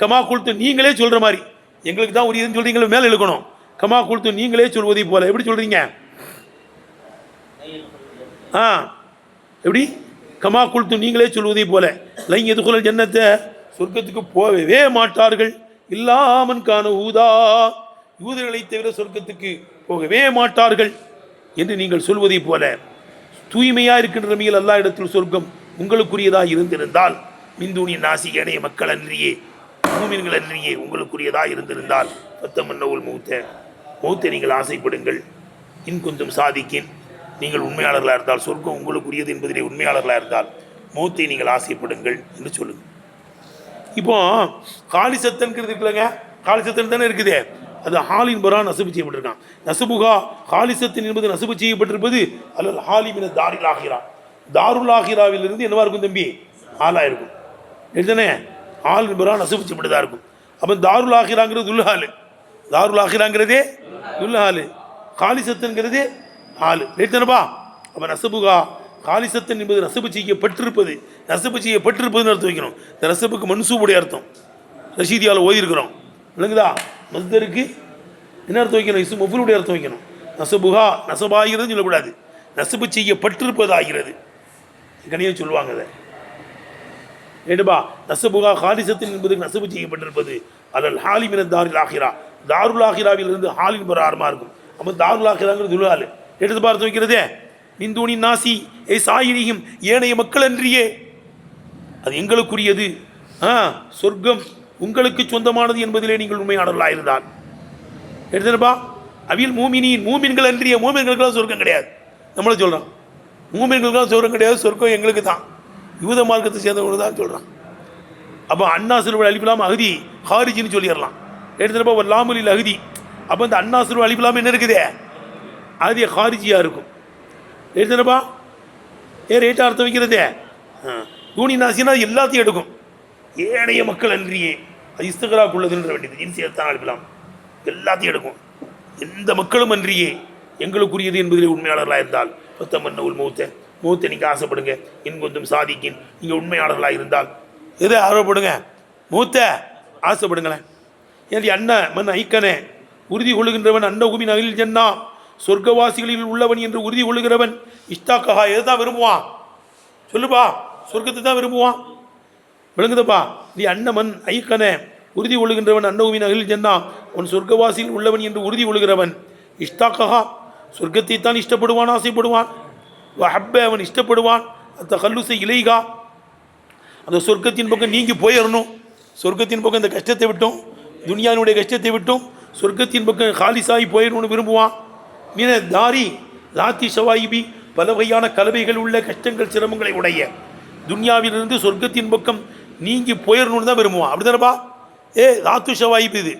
கமா குழுத்து நீங்களே சொல்கிற மாதிரி எங்களுக்கு தான் உரியதுன்னு சொல்கிறீங்களே, மேலே எழுக்கணும். கமா குழுத்து நீங்களே சொல்வதை போல. எப்படி சொல்கிறீங்க? எப்படி? கமா குழுத்து நீங்களே சொல்வதை போல லை எதுகுலல் ஜன்னத்தை சொர்க்கத்துக்கு போகவே மாட்டார்கள். இல்லாமன் காண ஊதா யூதர்களை தவிர சொர்க்கத்துக்கு போகவே மாட்டார்கள் என்று நீங்கள் சொல்வதை போல தூய்மையாக இருக்கின்ற நிலைமையில் அல்லா இடத்தில் சொர்க்கம் உங்களுக்குரியதாக இருந்திருந்தால் மிந்தூனி நாசி ஏனைய மக்கள் அன்றியே மூமின்கள் அன்றியே உங்களுக்குரியதாக இருந்திருந்தால் பத்தமன்னவுல் மௌத்தை நீங்கள் ஆசைப்படுங்கள். இன்கொந்தும் சாதிக்கின் நீங்கள் உண்மையாளர்களாக இருந்தால், சொர்க்கம் உங்களுக்குரியது என்பதிலே உண்மையாளர்களாக இருந்தால் மௌத்தை நீங்கள் ஆசைப்படுங்கள் என்று சொல்லுங்கள். இப்போ காலிசத்தன்கிறது இருக்குல்லங்க, காலிசத்தன் தானே இருக்குது. அது ஹாலின் பரா நசுபு செய்யப்பட்டிருக்கான். நசுபுகா ஹாலிசத்தின் என்பது நசுபு செய்யப்பட்டிருப்பது அல்லது ஹாலிமின தாரில் ஆகிறா. தாருல் ஆகிராவிலிருந்து என்னவா இருக்கும் தம்பி? ஹாலாக இருக்கும். எடுத்தானே ஹாலின் பரா நசுபு செய்யப்பட்டதாக இருக்கும். அப்போ தாருல் ஆகிராங்கிறது துல்ஹாலு. தாருல் ஆகிராங்கிறதே துல்ஹாலு. காலிசத்துங்கிறது ஹாலு. எடுத்தானப்பா. அப்போ நசுபுகா காலிசத்தன் என்பது நசுபு செய்யப்பட்டிருப்பது. நசுபு செய்யப்பட்டிருப்பதுன்னு அர்த்தம் வைக்கணும். இந்த நசுபுக்கு மன்சூபுடைய அர்த்தம் ரஷீதியால் ஓதிருக்கிறோம். விளங்குதா? மஸ்தருக்கு என்ன அர்த்தம் வைக்கணும்? இசு மஃபூலுடைய அர்த்தம் வைக்கணும். நசபுகா நசபாகிறதுன்னு சொல்லக்கூடாது, நசபு செய்யப்பட்டிருப்பதாகிறது. கனியாக சொல்லுவாங்க அதை. ஏடுபா நசபுகா ஹாலிசத்தின் என்பதுக்கு நசபு செய்யப்பட்டிருப்பது அல்லல் ஹாலிமின தாருல் ஆகிரா. தாருல் ஆகிராவிலிருந்து ஹாலின் பெற ஆரமாக இருக்கும். அப்போ தாருல் ஆகிராங்கிறது துலாலு. எடுத்து பார்த்து வைக்கிறதே மிந்தூனி நாசி ஏ சாயிரியும் ஏனைய மக்கள் அன்றியே அது எங்களுக்குரியது. சொர்க்கம் உங்களுக்கு சொந்தமானது என்பதிலே நீங்கள் உண்மையாளர்களாக இருந்தால் எடுத்துப்பா. அவியல் மூமினின் மூமின்கள் அன்றிய மூமின்களுக்கெல்லாம் சொர்க்கம் கிடையாது. நம்மள சொல்கிறான் மூமின்களுக்கெல்லாம் சொர்க்கம் கிடையாது, சொர்க்கம் எங்களுக்கு தான், யூத மார்க்கத்தை சேர்ந்தவங்களுக்கு தான் சொல்கிறான். அப்போ அண்ணா சிறுவல் அழிப்பிலாமல் அகதி ஹாரிஜின்னு சொல்லிடலாம். எடுத்துப்பா ஒரு லாமுலில் அகதி. அப்போ இந்த அண்ணா சிறுவல் அழிப்பிலாமல் என்ன இருக்குதே? அகதி ஹாரிஜியாக இருக்கும். எடுத்துப்பா ரேட்டாக அர்த்தம் வைக்கிறதே. யூனி நாசினா எல்லாத்தையும் எடுக்கும். ஏனைய மக்கள் அன்றியே அது இஸ்தகராக்குள்ளதுன்ற வேண்டியது ஜின்சியத்தான் அழிக்கலாம். எல்லாத்தையும் எடுக்கும். எந்த மக்களும் அன்றியே எங்களுக்குரியது என்பதிலே உண்மையாளர்களாக இருந்தால் பத்தமன்னவுல் மூத்தை நீங்கள் ஆசைப்படுங்க. இன்கொந்தும் சாதிக்கின் நீங்கள் உண்மையாளர்களாக இருந்தால் எதை ஆர்வப்படுங்க? மூத்தை ஆசைப்படுங்களேன். ஏன் அண்ணன் மண் ஐக்கனே உறுதி கொள்ளுகின்றவன் அண்ண உகுமின் அகில் ஜன்னா சொர்க்கவாசிகளில் உள்ளவன் என்று உறுதி கொள்ளுகிறவன் இஷ்டாக்கஹா எதை தான் விரும்புவான்? சொல்லுப்பா. சொர்க்கத்தை தான் விரும்புவான். விளங்குதப்பா? நீ அன்னமன் ஐக்கன உறுதி கொள்ளுகின்றவன் அன்னவுமின் அகில் ஜன்னா அவன் சொர்க்கவாசியில் உள்ளவன் என்று உறுதி கொள்ளுகிறவன் இஷ்டாக்கஹா சொர்க்கத்தை தான் இஷ்டப்படுவான், ஆசைப்படுவான். ஹப்ப அவன் இஷ்டப்படுவான். அந்த கல்லுசை இலைகா அந்த சொர்க்கத்தின் பக்கம் நீங்கி போயிடணும். சொர்க்கத்தின் பக்கம் இந்த கஷ்டத்தை விட்டும், துனியானுடைய கஷ்டத்தை விட்டும் சொர்க்கத்தின் பக்கம் ஹாலிசாகி போயிடணும்னு விரும்புவான். மீன தாரி லாத்தி ஷவாயிபி பல வகையான கலவைகள் உள்ள கஷ்டங்கள் சிரமங்களை உடைய துன்யாவிலிருந்து சொர்க்கத்தின் பக்கம் நீங்கி போயிடணும்னு தான் விரும்புவான். அப்படி தானப்பா? லாத்து ஷவாயிப் இது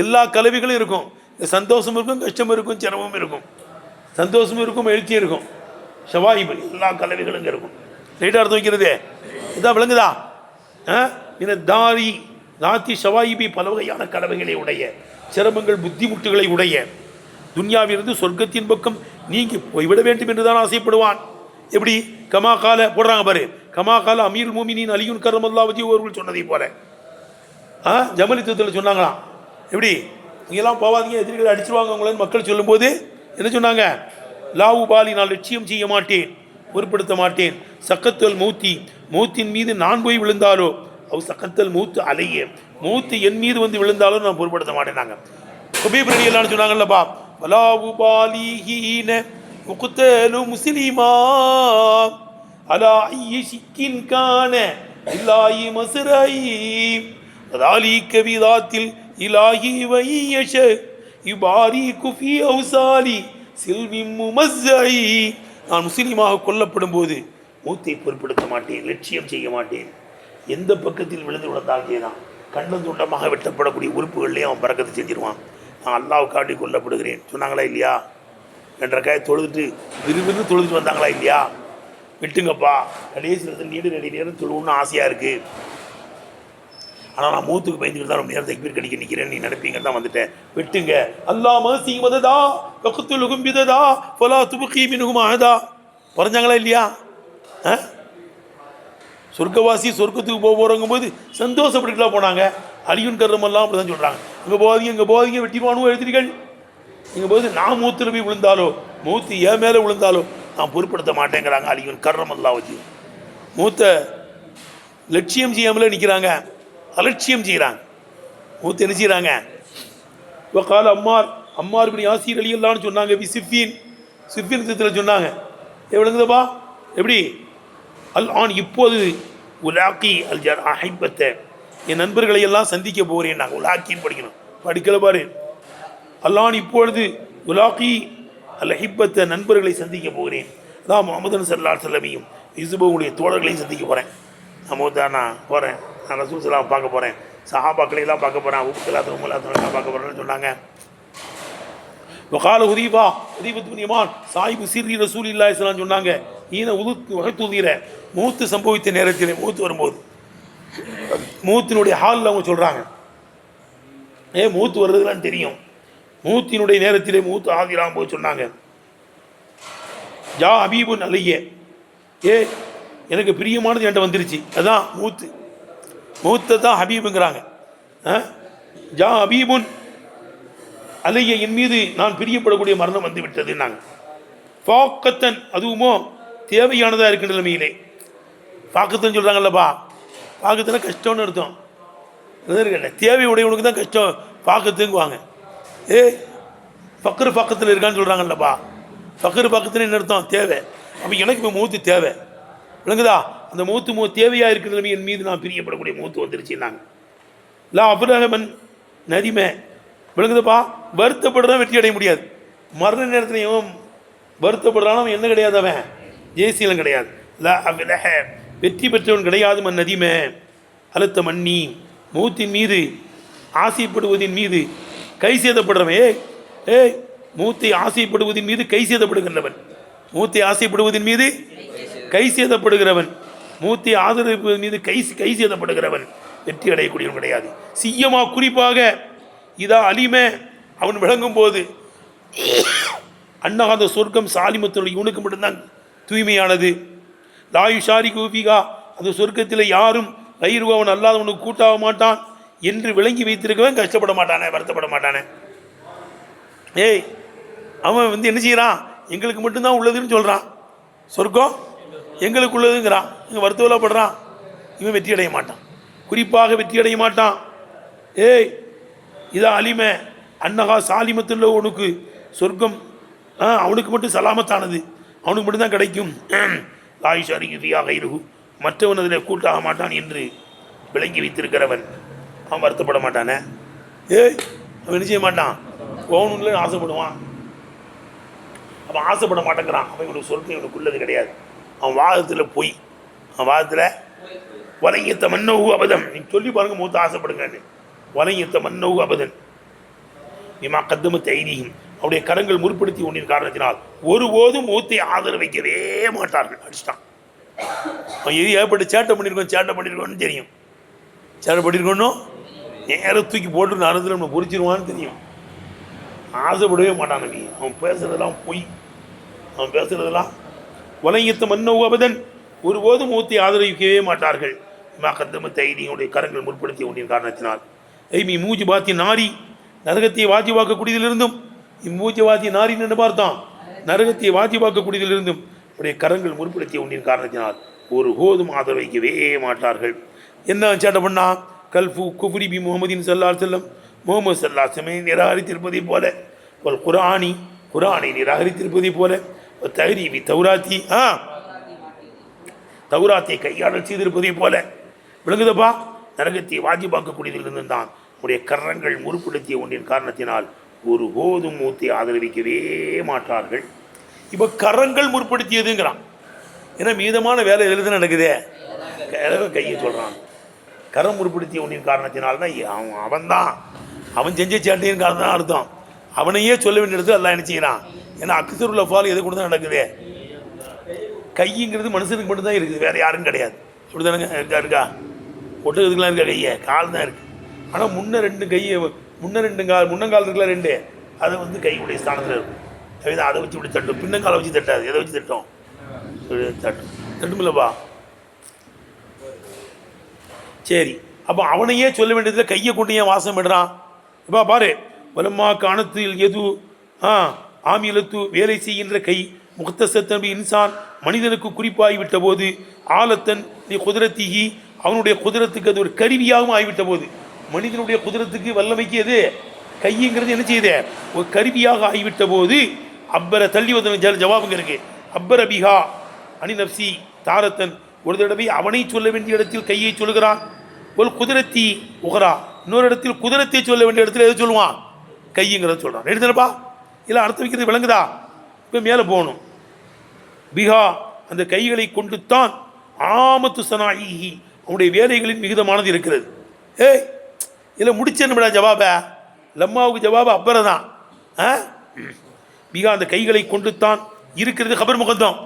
எல்லா கலவைகளும் இருக்கும். சந்தோஷம் இருக்கும், கஷ்டம் இருக்கும், சிரமம் இருக்கும், சந்தோஷமும் இருக்கும், மகிழ்ச்சியும் இருக்கும். ஷவாயிபு எல்லா கலவைகளும் இங்கே இருக்கும். ரைட்டாக அர்த்தம் வைக்கிறது இதான் விளங்குதா? தாரி நாத்தி ஷவாயிபி பல வகையான கலவைகளை உடைய, சிரமங்கள் புத்திமுட்டுகளை உடைய, துன்யாவிலிருந்து சொர்க்கத்தின் பக்கம் நீங்கி போய்விட வேண்டும் என்று தான் ஆசைப்படுவான். எப்படி கமா கால போடுறாங்க பாரு, கமா கால அமீர் மோமினின் அலியுன் கரமல்லா வஜி ஒருவர்கள் சொன்னதை போல ஜமல் யுத்தத்தில் சொன்னாங்களாம். எப்படி இங்கெல்லாம் போவாதீங்க, எதிரிகளை அடிச்சிருவாங்க அவங்களன்னு மக்கள் சொல்லும்போது என்ன சொன்னாங்க? லாவு பாலி, நான் லட்சியம் செய்ய மாட்டேன், பொருட்படுத்த மாட்டேன். சக்கத்தல் மூத்தி, மூத்தின் மீது நான் போய் விழுந்தாலோ, அவ் சக்கத்தல் மூத்து அலைய, மூத்து என் மீது வந்து விழுந்தாலும் நான் பொருட்படுத்த மாட்டேனாங்க. ஹுபைப் ரலியல்லாஹு சொன்னாங்கல்லப்பா, வலாவு பாலி ஹீன முக்தலு முஸ்லிமா அலா ஐயிஷிக்கின் கான இல்லாஹி மஸ்ரை ذلك بذات الإله ويش يبارك في أوصالي سلم ممزعي. நான் முஸ்லீமாக கொல்லப்படும் போது மூத்தை பொருட்படுத்த மாட்டேன், லட்சியம் செய்ய மாட்டேன். எந்த பக்கத்தில் விழுந்து விழுந்தாலே தான் கண்டம் துண்டமாக வெட்டப்படக்கூடிய உறுப்புகள்லேயே அவன் பறக்கத்தை செஞ்சிருவான். நான் அல்லாஹ் காட்டி கொல்லப்படுகிறேன் சொன்னாங்களா இல்லையா? என்றக்காய தொழுதுட்டு விரும்பி தொழுதுட்டு வந்தாங்களா இல்லையா? விட்டுங்கப்பா, கடைசி நீடு 2 நேரம் தொழுவுன்னு ஆசையாக இருக்குது, ஆனால் நான் மூத்துக்கு பயந்துக்கிட்டு தான் ரொம்ப நேரம் தக்பீர் கடிக்க நிற்கிறேன்னு நீ நினைப்பீங்கன்னு தான் வந்துட்டேன், விட்டுங்க. அல்லா மசி மததா வகுத்துலுகும் பிததா ஃபலா துபுகி மின்ஹும் அஹதா பறஞ்சாங்களா இல்லையா? சொர்க்கவாசி சொர்க்கத்துக்கு போகிறவங்கும் போது சந்தோஷப்பட்டுலாம் போனாங்க. அலியுன் கர்ரமெல்லாம் அப்படி தான் சொல்கிறாங்க, இங்கே போகாதீங்க வெட்டிமானுவோ எழுதிரிகள். இங்கே போது நான் மூத்தில் போய் விழுந்தாலோ, மூத்து ஏன் மேலே விழுந்தாலோ நான் பொருட்படுத்த மாட்டேங்கிறாங்க. அலியுன் கர்ரமெல்லாம் வச்சு மூத்த லட்சியம் செய்யாமலே நிற்கிறாங்க, அலட்சியம் செய்கிறாங்க. மூத்து என்ன செய்கிறாங்க? கால அம்மார் இப்படி யாசீர் அலியல்லான்னு சொன்னாங்க. சிஃபின் யுத்தத்தில் சொன்னாங்க. எவ்வளோங்கப்பா எப்படி ஆன் இப்போது உலாக்கி அல் ஜர் அஹைபத்தை, என் நண்பர்களை எல்லாம் சந்திக்க போகிறேன். நாங்கள் உலாக்கின்னு படிக்கணும், படிக்கல பாரு. அல்லான் இப்பொழுது உலாக்கி அல் அஹிப்பத்தை, நண்பர்களை சந்திக்க போகிறேன். அதான் முகமது ஸல்லல்லாஹு அலைஹி வஸல்லம் யூசுஃபுடைய தோழர்களையும் சந்திக்க போகிறேன். நான் போகிறேன், நான் ரசூல் ஸல்லல்லாஹு பார்க்க போகிறேன், சஹாபாக்களையெல்லாம் பார்க்க போகிறேன், உப்புலாத்தெல்லாம் பார்க்க போகிறேன்னு சொன்னாங்க. வகால உதீபா உதீபத்து யமான் சாஹிபு சிர்ரி ரசூலில்லாஹி ஸல்லல்லாஹு அலைஹி சொன்னாங்க. ஈன வகைத்துதீர மூத்து சம்பவித்த நேரத்தில், மூத்து வரும்போது மூத்தினுடைய ஹாலில் அவங்க சொல்கிறாங்க, மூத்து வர்றதுலாம் தெரியும். மூத்தினுடைய நேரத்திலே மூத்து ஆதிராம் போய் சொன்னாங்க, ஜா ஹபீபுன் அலைய, எனக்கு பிரியமானது என்கிட்ட வந்துருச்சு. அதுதான் மூத்தை தான் ஹபீபுங்கிறாங்க. ஜா ஹபீபுன் அலைய, என் மீது நான் பிரியப்படக்கூடிய மரணம் வந்து விட்டதுன்னாங்க. ஃபாக்கத்தன், அதுவுமோ தேவையானதாக இருக்க நிலைமையிலே. ஃபாக்கத்தன் சொல்கிறாங்கல்லப்பா, ஃபாக்கத்துனா கஷ்டம்னு அர்த்தம். தேவை உடையவனுக்கு தான் கஷ்டம் ஃபாக்கத்துங்குவாங்க. ஃபக்கர் பக்கத்தில் இருக்கான்னு சொல்கிறாங்கல்லப்பா. ஃபக்கர் பக்கத்தில் என்ன அர்த்தம்? தேவை. அப்போ எனக்கு இப்போ மூத்து தேவை, விளங்குதா? அந்த மூத்து தேவையாக இருக்கிற நிலைமை என் மீது நான் பிரியப்படக்கூடிய மூத்து வந்துருச்சுன்னாங்க. லா அபுரஹமன் நதிமை, விளங்குதுப்பா? வருத்தப்படுறான் வெற்றி அடைய முடியாது. மரண நேரத்திலையும் வருத்தப்படுறான் அவன் என்ன கிடையாது, அவன் ஜெயசீலம் கிடையாது. லா அபிலஹ, வெற்றி பெற்றவன் கிடையாது. மன் நதிமை அழுத்த மன்னி, மூத்தின் மீது ஆசைப்படுவதின் மீது கை சேதப்படுறவன். மூத்தை ஆசைப்படுவதின் மீது கை சேதப்படுகின்றவன், மூத்தை ஆசைப்படுவதின் மீது கை சேதப்படுகிறவன், மூத்தை ஆதரவுவதன் மீது கை சேதப்படுகிறவன் வெற்றி அடையக்கூடியவன் கிடையாது. சியமா குறிப்பாக இதா அலிமே, அவன் விளங்கும் போது அன்னகாத சொர்க்கம் சாலிமத்தினுடைய இவனுக்கு மட்டும்தான் தூய்மையானது. லாயு ஷாரி கூபிகா, அந்த சொர்க்கத்தில் யாரும் கயிறுவன் அல்லாதவனுக்கு கூட்டாக மாட்டான் என்று விளங்கி வைத்திருக்கவன் கஷ்டப்பட மாட்டானே, வருத்தப்பட மாட்டானே. அவன் என்ன செய்கிறான்? எங்களுக்கு மட்டும்தான் உள்ளதுன்னு சொல்கிறான், சொர்க்கம் எங்களுக்கு உள்ளதுங்கிறான். இவன் வருத்தவலப்படுறான், இவன் வெற்றி அடைய மாட்டான், குறிப்பாக வெற்றி அடைய மாட்டான். இதா அலிமை அன்னகா சாலிமத்துள்ள உனக்கு சொர்க்கம் அவனுக்கு மட்டும் சலாமத்தானது, அவனுக்கு மட்டும்தான் கிடைக்கும். லாயிஷ் அறிகுதியாக இருக்கு, மற்றவன் அதில் கூட்டாக மாட்டான் என்று விளங்கி வைத்திருக்கிறவன் அவன் வருத்தப்பட மாட்டானே. அவன் என்ன செய்ய மாட்டான்? போகணும்ல ஆசைப்படுவான். அவன் ஆசைப்பட மாட்டேங்கிறான். அவன் இவனுக்கு சொர்க்கம் இவனுக்கு உள்ளது கிடையாது. அவன் வாதத்தில் போய், அவன் வாதத்தில் வலையத்த மன்னவு அபதம். நீ சொல்லி பாருங்க, மூத்த ஆசைப்படுங்கன்னு. வலையத்த மன்னவு அபதன், இமா கத்தம தைரியும் அவருடைய கரங்கள் முற்படுத்தி ஒன்றின் காரணத்தினால் ஒருபோதும் மூத்தை ஆதரவு வைக்கவே மாட்டார்கள். அடிச்சிட்டான். அவன் எது ஏற்பட்டு சேட்டை பண்ணியிருக்கோன்னு தெரியும். சேட்டை பண்ணியிருக்கோன்னும் நேரம் தூக்கி போட்டு நரத்தில் நம்ம பொறிச்சிருவான்னு தெரியும். ஆசைப்படவே மாட்டான் நபி. அவன் பேசுறதெல்லாம் பொய். அவன் பேசுறதெல்லாம் வலையத்த மன்னோ அபதன் ஒருபோதும் மூத்தை ஆதரவிக்கவே மாட்டார்கள். இமா கத்தம தைரியுடைய கரங்கள் முற்படுத்தி ஒன்றின் காரணத்தினால் ஐமி மூஜி பாத்தி நாரி நரகத்தை வாஜிவாக்கக்கூடியதிலிருந்தும் இம்மூஜி வாத்தி நாரின்னு என்ன பார்த்தான்? நரகத்தை வாஜிவாக்கக்கூடியதிலிருந்தும் உடைய கரங்கள் முற்படுத்திய ஒன்றின் காரணத்தினால் ஒருபோதும் ஆதரவிக்கவே மாட்டார்கள். என்ன சேட்டை பண்ணா? கல்ஃபு குஃப்ரி பி முகமதின் ஸல்லல்லாஹு அலைஹி வஸல்லம் முகமது ஸல்லல்லாஹு அலைஹி வஸல்லம் நிராகரித்திருப்பதை போல ஒரு குர்ஆனை நிராகரித்திருப்பதை போல ஒரு தஹ்ரீபி தௌராத்தி தௌராத்தை கையாடல் செய்திருப்பதை போல விளங்குதப்பா. நரகத்தை வாஜிபாக்கக்கூடியதிலிருந்து தான் உடைய கரங்கள் முற்படுத்திய ஒன்றின் காரணத்தினால் ஒருபோதும் மூத்தை ஆதரவிக்கவே மாட்டார்கள். இப்போ கரங்கள் முற்படுத்தியதுங்கிறான். ஏன்னா மீதமான வேலை எழுத நடக்குதே கையை சொல்கிறான். கரம் முற்படுத்திய ஒன்றின் காரணத்தினால்தான் அவன் செஞ்ச சேட்டையின் காரணம் தான் அர்த்தம். அவனையே சொல்ல வேண்டிய இடத்துல எல்லாம் என்ன செய்யறான்? ஏன்னா அக்ஸருள்ள ஃபால் எது கூட தான் நடக்குது. கைங்கிறது மனுஷனுக்கு மட்டும்தான் இருக்குது, வேற யாரும் கிடையாது. அப்படி தானேங்க இருக்கா? ஒட்டுறதுக்கெலாம் இருக்கா? கையை கால் தான் இருக்குது. ஆனால் முன்னங்கால் இருக்குல்ல ரெண்டு, அதை கையுடைய ஸ்தானத்தில் இருக்கும். அதுதான் அதை வச்சு இப்படி தட்டும். பின்னங்காலை வச்சு தட்டாது. எதை வச்சு தட்டும்? தட்டுமில்லப்பா. சரி, அப்போ அவனையே சொல்ல வேண்டியதில் கையை கொண்டு ஏன் வாசம் விடுறான்? இப்போ பாரு, வலம்மா காணத்தில் எது ஆமிலத்து வேலை செய்கின்ற கை முக்தசத்தன் இன்சான் மனிதனுக்கு குறிப்பாகிவிட்ட போது ஆலத்தன் நீ குதிரத்திகி அவனுடைய குதிரத்துக்கு அது ஒரு கருவியாகவும் ஆகிவிட்ட போது மனிதனுடைய குதிரத்துக்கு வல்லமைக்கு எது கைங்கிறது என்ன செய்யுது? ஒரு கருவியாக ஆகிவிட்ட போது அப்பரை தள்ளி வந்து ஜவாபுங்க இருக்கு. அப்பர பிஹா அனி நப்சி தாரத்தன் ஒரு தடவை அவனை சொல்ல வேண்டிய இடத்தில் கையை சொல்லுகிறான். ஒரு குதிரத்தி உகரா இன்னொரு இடத்தில் குதிரத்தை சொல்ல வேண்டிய இடத்துல எது சொல்லுவான்? கைங்கிறத சொல்கிறான். எடுத்துனப்பா இல்லை அர்த்தம் வைக்கிறது விளங்குதா? இப்போ மேலே போகணும். பிஹா அந்த கைகளை கொண்டு தான் ஆமத்து சனாயி அவனுடைய வேலைகளின் மிகுதமானது இருக்கிறது. இல்லை முடிச்சேன்னுடா ஜவாப லம்மாவுக்கு ஜவாபு அப்பரை தான். பிஹா அந்த கைகளை கொண்டு தான் இருக்கிறது ஹபர் முகந்தம்.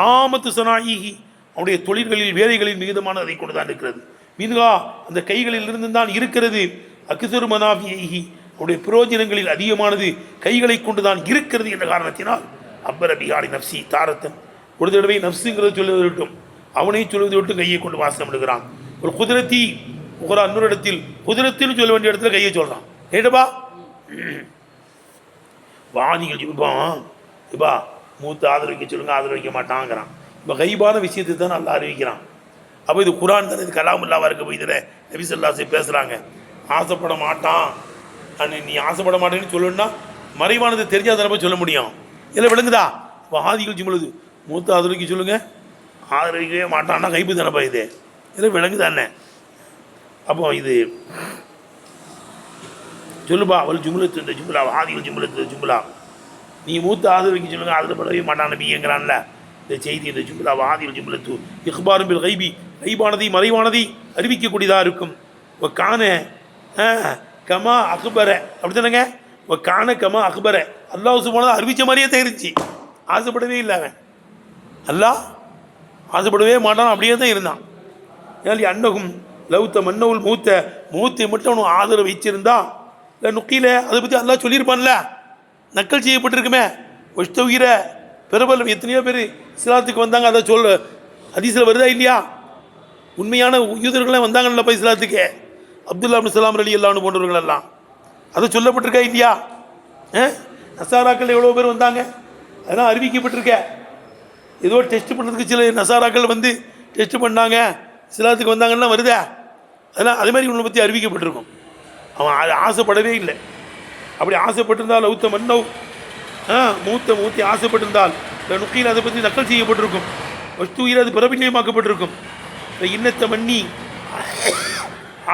ஆமத்து சனாயி அவனுடைய தொழில்களில் வேலைகளில் மிகுதமான அதை கொண்டு தான் இருக்கிறது. மின்ஹா அந்த கைகளில் இருந்து தான் இருக்கிறது. அக்ஸரு மனாஃபியைஹி அவனுடைய பிரயோஜனங்களில் அதிகமானது கைகளை கொண்டு தான் இருக்கிறது என்ற காரணத்தினால் அப்பர பிஹாரி நப்சி தாரத்தன் ஒரு தடவை நப்சுங்கிறது சொல்லுவது விட்டும் அவனை சொல்வதை விட்டு கையை கொண்டு வாசனம் எடுக்கிறான். ஒரு குதிரத்தி ஒரு இன்னொரு இடத்தில் குதிரத்தில் சொல்ல வேண்டிய இடத்துல கையை சொல்கிறான். ஏட்டப்பா வாதிகள் இப்போ மூத்த ஆதரவிக்க சொல்லுங்க, ஆதரவிக்க மாட்டாங்கிறான். இப்போ கைபான விஷயத்தை தான் நல்லா அறிவிக்கிறான். அப்போ இது குரான் தானே, இது கலாமுல்லாவாக இருக்க போய் இதில் நபி ஸல்லல்லாஹு அலைஹி வஸல்லம் பேசுகிறாங்க. ஆசைப்பட மாட்டான், நீ ஆசைப்பட மாட்டேன்னு சொல்லணும்னா மறைவானது தெரிஞ்சால் தானே சொல்ல முடியும். இல்லை விளங்குதா? வாதிகள் சொல்லுது மூத்த ஆதரவிக்க சொல்லுங்க, ஆதரவிக்கவே மாட்டான்னா கைப்பு தானப்பா இது. இல்லை விளங்குதானே? அப்போ இது சொல்லுப்பா அவள் ஜும்லத்து இந்த ஜும்லா வாதிகள் ஜும்லத்து ஜும்லா நீ மூத்த ஆதரவிக்க சொல்லுங்க, ஆதரப்படவே மாட்டான் நபிங்கிறான்ல இந்த செய்தி. இந்த ஜும்லா வாதிகள் ஜும்லத்து இஹ்பாரும் பில் கைபி கைபானதை மறைவானதை அறிவிக்கக்கூடியதாக இருக்கும். காண கமா அக்பர அப்படி தானேங்க? காண கமா அக்பர அல்லாஹ் சுப்ஹானஹு அறிவித்த மாதிரியே தெரிஞ்சு ஆசைப்படவே இல்லை. அவன் அல்லாஹ் ஆசைப்படவே மாட்டான், அப்படியே தான் இருந்தான். ஏன் அன்னகும் லவுத்த மன்னவுல் மூத்தை மட்டும் அவனுக்கு ஆதரவு வச்சிருந்தா இல்லை நுக்கில அதை பற்றி அல்லாஹ் சொல்லியிருப்பான்ல. நக்கல் செய்யப்பட்டிருக்குமே ஒஷ்டவுகிற பிரபலம் எத்தனையோ பேர் இஸ்லாத்துக்கு வந்தாங்க. அதை சொல்ல ஹதீஸில் வருதா இல்லையா? உண்மையான யூதர்களே வந்தாங்கல்லப்பா இஸ்லாத்துக்கு. அப்துல்லா இப்னு சலாம் ரலியல்லாஹு போன்றவர்கள் எல்லாம் அதை சொல்லப்பட்டிருக்கா இல்லையா? நசாராக்கள் எவ்வளோ பேர் வந்தாங்க, அதெல்லாம் அறிவிக்கப்பட்டிருக்க. ஏதோ டெஸ்ட் பண்ணுறதுக்கு சில நசாராக்கள் வந்து டெஸ்ட் பண்ணாங்க, இஸ்லாத்துக்கு வந்தாங்கன்னா வருதா? அதெல்லாம் அதே மாதிரி இவனை பற்றி அறிவிக்கப்பட்டிருக்கும். அவன் அது ஆசைப்படவே இல்லை. அப்படி ஆசைப்பட்டிருந்தால் லவுத்த மன்னவ் மூத்தி ஆசைப்பட்டிருந்தால் நுக்கையில் அதை பற்றி நக்கல் செய்யப்பட்டிருக்கும். வஸ்தூயில் அது பிரபின்யமாக்கப்பட்டிருக்கும். இன்னத்த மன்னி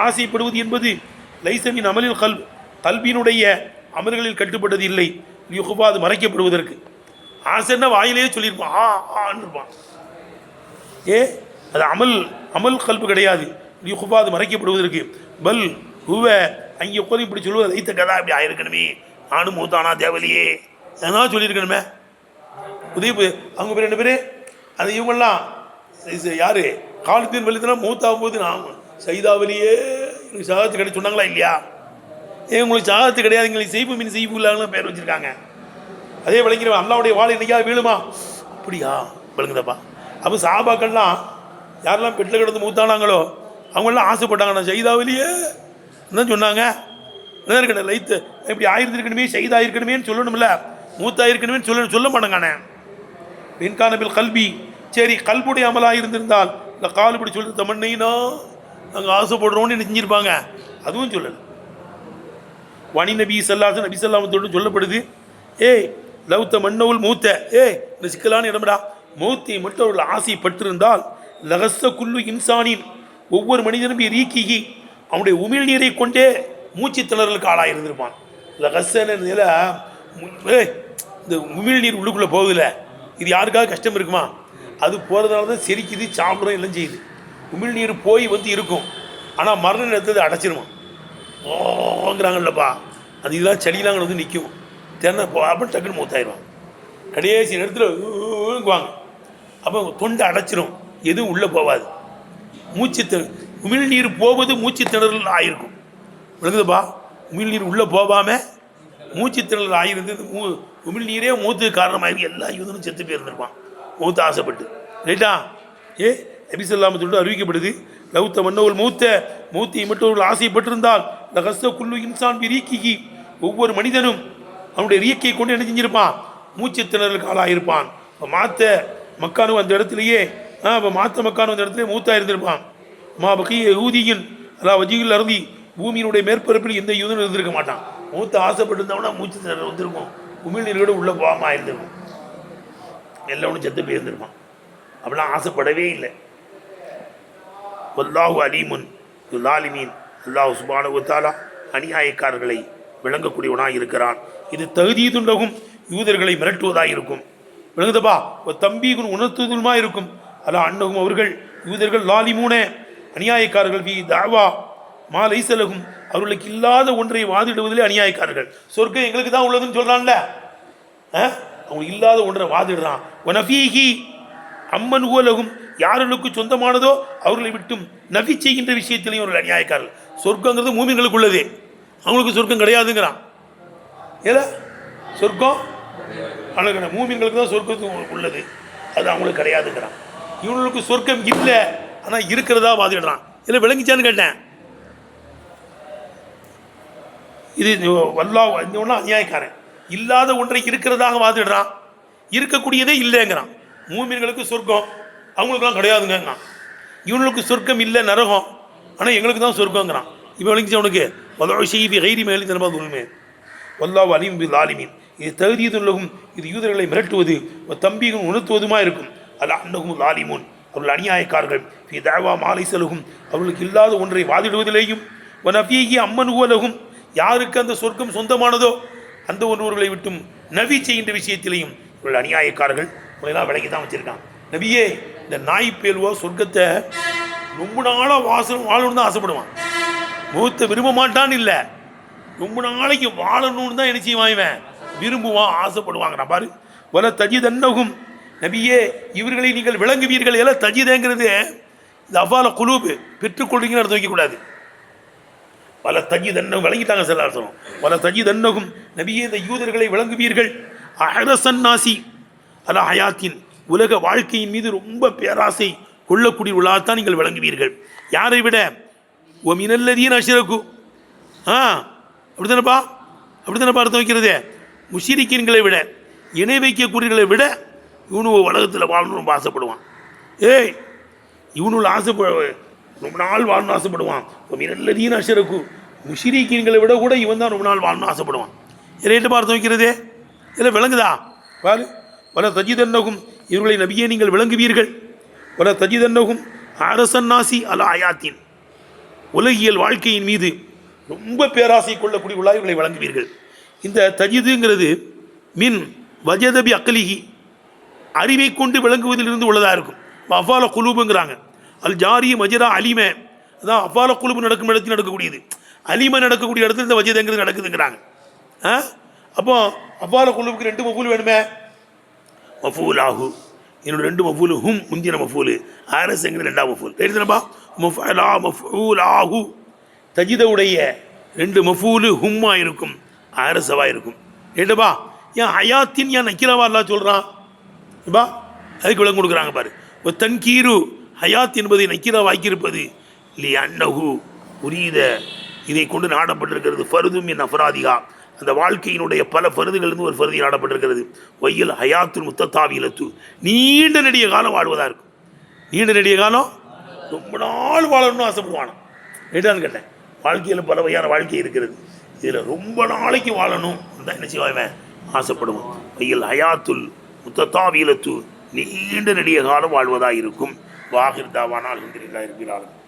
ஆசைப்படுவது என்பது லைசமின் அமலில் கல்வியினுடைய அமல்களில் கட்டுப்பட்டது இல்லை. யுகுபாது மறைக்கப்படுவதற்கு. ஆசைன்னா வாயிலேயே சொல்லியிருப்பான், ஆன்னு இருப்பான். அது அமல் கல்பு கிடையாது. யுகுபாது மறைக்கப்படுவதற்கு. பல் ஹுவ அங்கே உட்காந்து இப்படி சொல்லுவது லைத்த கதா இப்படி ஆயிருக்கணுமே, நானும் மூத்தானா தேவலையே ஏன்னா சொல்லியிருக்கணுமே. உதய அவங்க பேர் 2 பேர் அது இவங்கெல்லாம் யார் காலத்தின் வெளித்தனா மூத்தாகும் போது நான் சைதாவலியே எனக்கு சாகத்து கிடையாது சொன்னாங்களா இல்லையா? உங்களுக்கு சாகத்து கிடையாது, எங்களுக்கு செய்வு மீன் செய்வு இல்லாமல் பேர் வச்சுருக்காங்க. அதே விளங்கிறவன் அல்லாவுடைய வாழை என்னைக்காவது வீழுமா? அப்படியா விளங்குதப்பா. அப்போ சாபாக்கள்லாம் யாரெல்லாம் பெட்டில் கிடந்து மூத்தானாங்களோ அவங்களாம் ஆசைப்பட்டாங்க நான் சைதாவிலேயே என்ன சொன்னாங்க, என்ன இருக்கணும் லைத்து இப்படி ஆயிருந்திருக்கணுமே சைதாயிருக்கணுமேன்னு சொல்லணும்ல, மூத்தாயிருக்கணுமேன்னு சொல்ல மாட்டாங்கண்ணே. வெண்கானபில் கல்வி சரி கல்புடைய அமலாக இருந்திருந்தால் இந்த கால் இப்படி சொல்லி தமன்னைனா நாங்கள் ஆசைப்படுறோன்னு என்ன செஞ்சுருப்பாங்க, அதுவும் சொல்லலை. வனி நபி சல்லாசன் நபி சொல்லாமத்தோடு சொல்லப்படுது, ஏய் லவுத்த மன்னவுல் மூத்த இந்த சிக்கலான இடம்டா, மூத்தை மட்டும் அவர்கள் ஆசைப்பட்டிருந்தால் லகஸ்ஸ குல்லு இன்சானின் ஒவ்வொரு மனிதனும் ரீக்கிகி அவனுடைய உமிழ் நீரை கொண்டே மூச்சு திணறலுக்கு ஆளாக இருந்திருப்பான். லகஸ்ஸன இந்த உமிழ் நீர் உள்ளுக்குள்ளே போகுதுல, இது யாருக்காவது கஷ்டம் இருக்குமா? அது போகிறதுனால தான் செரிக்குது, சாப்பிட்றோம் எல்லாம் செய்யுது. உமிழ் நீர் போய் இருக்கும், ஆனால் மரண நேரத்தில் அடைச்சிருமா ஓங்கிறாங்கல்லப்பா, அது இதெல்லாம் செடியெலாம் வந்து நிற்கும், தென்னை அப்போ டக்குன்னு மூத்தாயிடுவான். கடைசி நேரத்தில் வாங்க அப்போ தொண்டை அடைச்சிரும், எதுவும் உள்ளே போகாது. உமிழ் நீர் போவது மூச்சு திணறல் ஆகிருக்கும். விளங்குதுப்பா, உமிழ் நீர் உள்ளே போகாமல் மூச்சு திணறல் ஆகிருந்து உமிழ் நீரே மூத்துக்கு காரணமாகி எல்லா யூதனும் செத்து போயிருந்திருப்பான் மூத்த ஆசைப்பட்டு. ரைட்டா? நபிசல்லாம சொல்லிட்டு அறிவிக்கப்படுது, லவுத்த மன்னவள் மூத்தை மட்டும் ஆசைப்பட்டிருந்தால் இந்த கஸ்த குல்லு இன்சான் ரீக்கிக்கு ஒவ்வொரு மனிதனும் அவனுடைய ரீக்கையை கொண்டு என்ன செஞ்சிருப்பான், மூச்சு திணறலுக்கு ஆளாயிருப்பான். இப்போ மாத்த மக்கானு அந்த இடத்துலையே இப்போ மாத்த மக்கானு அந்த இடத்துல மூத்தாக இருந்திருப்பான். பக்கிய யூதியின் அதான் வஜிகள் அருந்தி பூமியினுடைய மேற்பரப்பில் எந்த யூதனும் இருந்திருக்க மாட்டான். மூத்த ஆசைப்பட்டிருந்தவனா மூச்சு திணறல் வந்திருக்கும், உமிழ் நீரோடு உள்ளே போகாமல் ஆயிருந்திருக்கும், எல்லோரும் செத்து போயிருந்திருப்பான். அப்படிலாம் ஆசைப்படவே இல்லை. வல்லாஹு அலீமுன் லாலிமீன், அல்லாஹ் சுப்ஹானஹு வ தஆலா அநியாயக்காரர்களை விளங்கக்கூடியவனாக இருக்கிறான். இது தகுதியுள்ளகும் யூதர்களை மிரட்டுவதாக இருக்கும். விளங்குதப்பா, தம்பீகுன் உணர்த்துவதுமாக இருக்கும். அல்ல அன்னகும் அவர்கள் யூதர்கள் லாலிமூனே அநியாயக்காரர்கள் வி தாவா மா லைசலகும் அவர்களுக்கு இல்லாத ஒன்றை வாதிடுவதிலே அநியாயக்காரர்கள். சொர்க்கம் எங்களுக்கு தான் உள்ளதுன்னு சொல்கிறான்ல, அவங்க இல்லாத ஒன்றை வாதிடுறான். ஒனஃபீஹி அம்மன் ஊலகும் யார்களுக்கு சொந்தமானதோ அவர்களை விட்டும் நபி செய்கின்ற விஷயத்திலையும் அவர்கள் அநியாயக்காரர்கள். சொர்க்கங்கிறது மூமின்களுக்கு உள்ளது, அவங்களுக்கு சொர்க்கம் கிடையாதுங்கிறான். ஏல சொர்க்கம் அழகான மூமின்களுக்கு தான் சொர்க்கத்துக்கு உள்ளது, அது அவங்களுக்கு கிடையாதுங்கிறான். இவங்களுக்கு சொர்க்கம் இல்லை ஆனால் இருக்கிறதா வாதிடுறான். இல்லை விளங்கிச்சான்னு கேட்டேன். இது வல்லா ஒன்றா அநியாயக்காரன், இல்லாத ஒன்றை இருக்கிறதாக வாதிடுறான், இருக்கக்கூடியதே இல்லைங்கிறான். மூமின்களுக்கு சொர்க்கம் அவங்களுக்குலாம் கிடையாதுங்கிறான். இவனுக்கு சொர்க்கம் இல்லை நரகம், ஆனால் எங்களுக்கு தான் சொர்க்கங்கிறான். இப்போ விளங்கிச்சு அவனுக்கு வலோஷி கைரி மேலி தனமா உண்மை வல்லாஹு அலீம் பில் ஆலிமீன். இது தகுதியுள்ளகும் இது யூதர்களை மிரட்டுவது தம்பியும் உணர்த்துவதுமா இருக்கும். அல்ல அன்னகும் லாலிமூன் அவர்கள் அநியாயக்காரர்கள். பி தாவா மாலை செலகும் அவர்களுக்கு இல்லாத ஒன்றை வாதிடுவதிலேயும் நபியகி அம்மன் ஊலகும் யாருக்கு அந்த சொர்க்கம் சொந்தமானதோ அந்த ஒருவர்களை விட்டும் நபி செய்கின்ற விஷயத்திலையும் இவர்கள் அநியாயக்காரர்கள். இவங்களெல்லாம் விலகி தான் வச்சுருக்கான். நபியே இந்த நாய் பேல்வோ சொர்க்கத்தை ரொம்ப நாளாக வாழணும்னு தான் ஆசைப்படுவான். முகத்தை விரும்ப மாட்டான்னு இல்லை, ரொம்ப நாளைக்கு வாழணும்னு தான் என்ன செய்வான், விரும்புவான், ஆசைப்படுவாங்க. நான் பாரு வல தஜிதன்னகும் நபியே இவர்களை நீங்கள் விளங்குவீர்கள். எல்லாம் தஜிதங்கிறது இந்த அஃபால குலூபு பெற்றுக்கொள்வீங்கன்னு அர்த்தம் வைக்கக்கூடாது. பல தஜிதன்னகும் விளங்கிட்டாங்க சில அர்த்தம். பல தஜிதன்னகும் நபியே இந்த யூதர்களை விளங்குவீர்கள். அஹரசன்னாசி அல ஹயாத்தின் உலக வாழ்க்கையின் மீது ரொம்ப பேராசை கொள்ளக்கூடிய உள்ளாத்தான் நீங்கள் விளங்குவீர்கள். யாரை விட ஓ மினல்லதீன் அஷ்ரகு அப்படித்தானப்பா அர்த்தம் வைக்கிறது. முஷ்ரிக்கீன்களை விட இணை வைக்கக்கூடியவர்களை விட இவனு உலகத்தில் வாழணும் ரொம்ப ஆசைப்படுவான். இவனுள்ள ரொம்ப நாள் வாழணும்னு ஆசைப்படுவான். மினல்லதீன் அஷ்ரகு முஷ்ரிக்கீன்களை விட கூட இவன் தான் ரொம்ப நாள் வாழணும்னு ஆசைப்படுவான். ரேட்டுப்பா அர்த்தம் வைக்கிறது இல்லை விளங்குதா பாரு. வல தஜிதன்னகும் இவர்களை நபியே நீங்கள் விளங்குவீர்கள். வல தஜிதன்னகும் அரசன்னாசி அல ஆயாத்தின் உலகியல் வாழ்க்கையின் மீது ரொம்ப பேராசை கொள்ளக்கூடிய இவர்களை வழங்குவீர்கள். இந்த தஜிதுங்கிறது மின் வஜதபி அக்கலிகி அறிவை கொண்டு விளங்குவதிலிருந்து உள்ளதாக இருக்கும். அஃபால குலூபுங்கிறாங்க. அல் ஜாரி மஜரா அலிமே அதான் அஃபால குலூபு நடக்கும் இடத்தில் நடக்கக்கூடியது. அலிமை நடக்கக்கூடிய இடத்துல இந்த வஜதங்கிறது நடக்குதுங்கிறாங்க. அப்போ அவ்வாறு குழுவுக்கு 2 மஃபூல் வேணுமே. மஃபூல் ஆகு என்னோட 2 மஃபூல் ஹும் முந்தின மஃபூல் அரசுங்கிறது 2ஆம் மஃபூல் தெரியுதுனப்பா. மஃபலா மஃபூல் ஆகு தஜிதவுடைய 2 மஃபூல் ஹும்மா இருக்கும் அரசவா இருக்கும். ஏண்டப்பா ஏன் ஹயாத்தின் ஏன் நக்கிரவா அல்லாஹ் சொல்கிறான் பா, அதுக்கு விளக்கம் கொடுக்குறாங்க பாரு. ஒரு தன்கீரு ஹயாத் என்பதை நக்கிரா வாக்கியிருப்பது லி அன்னஹு புரியுத இதை கொண்டு நாடப்பட்டிருக்கிறது ஃபருதும் என் அஃபராதிகா அந்த வாழ்க்கையினுடைய பல ஃபருதுகளிலிருந்து ஒரு ஃபருதி நாடப்பட்டிருக்கிறது. வையல் ஹயாத்துல் முத்தத்தாவிலத்து நீண்ட நெடிய காலம் வாழ்வதாக இருக்கும். நீண்ட நெடிய காலம் ரொம்ப நாள் வாழணும்னு ஆசைப்படுவானா ஏடான்னு கேட்டேன். வாழ்க்கையில் பல வகையான வாழ்க்கை இருக்கிறது. இதில் ரொம்ப நாளைக்கு வாழணும் தான் என்ன செய்வான் ஆசைப்படுவோம். வையல் ஹயாத்துல் முத்தத்தாவிலத்து நீண்ட நெடிய காலம் வாழ்வதாக இருக்கும். வாகிர் தாவானா அல்ஹம்துலில்லாஹி ரப்பில் ஆலமீன்.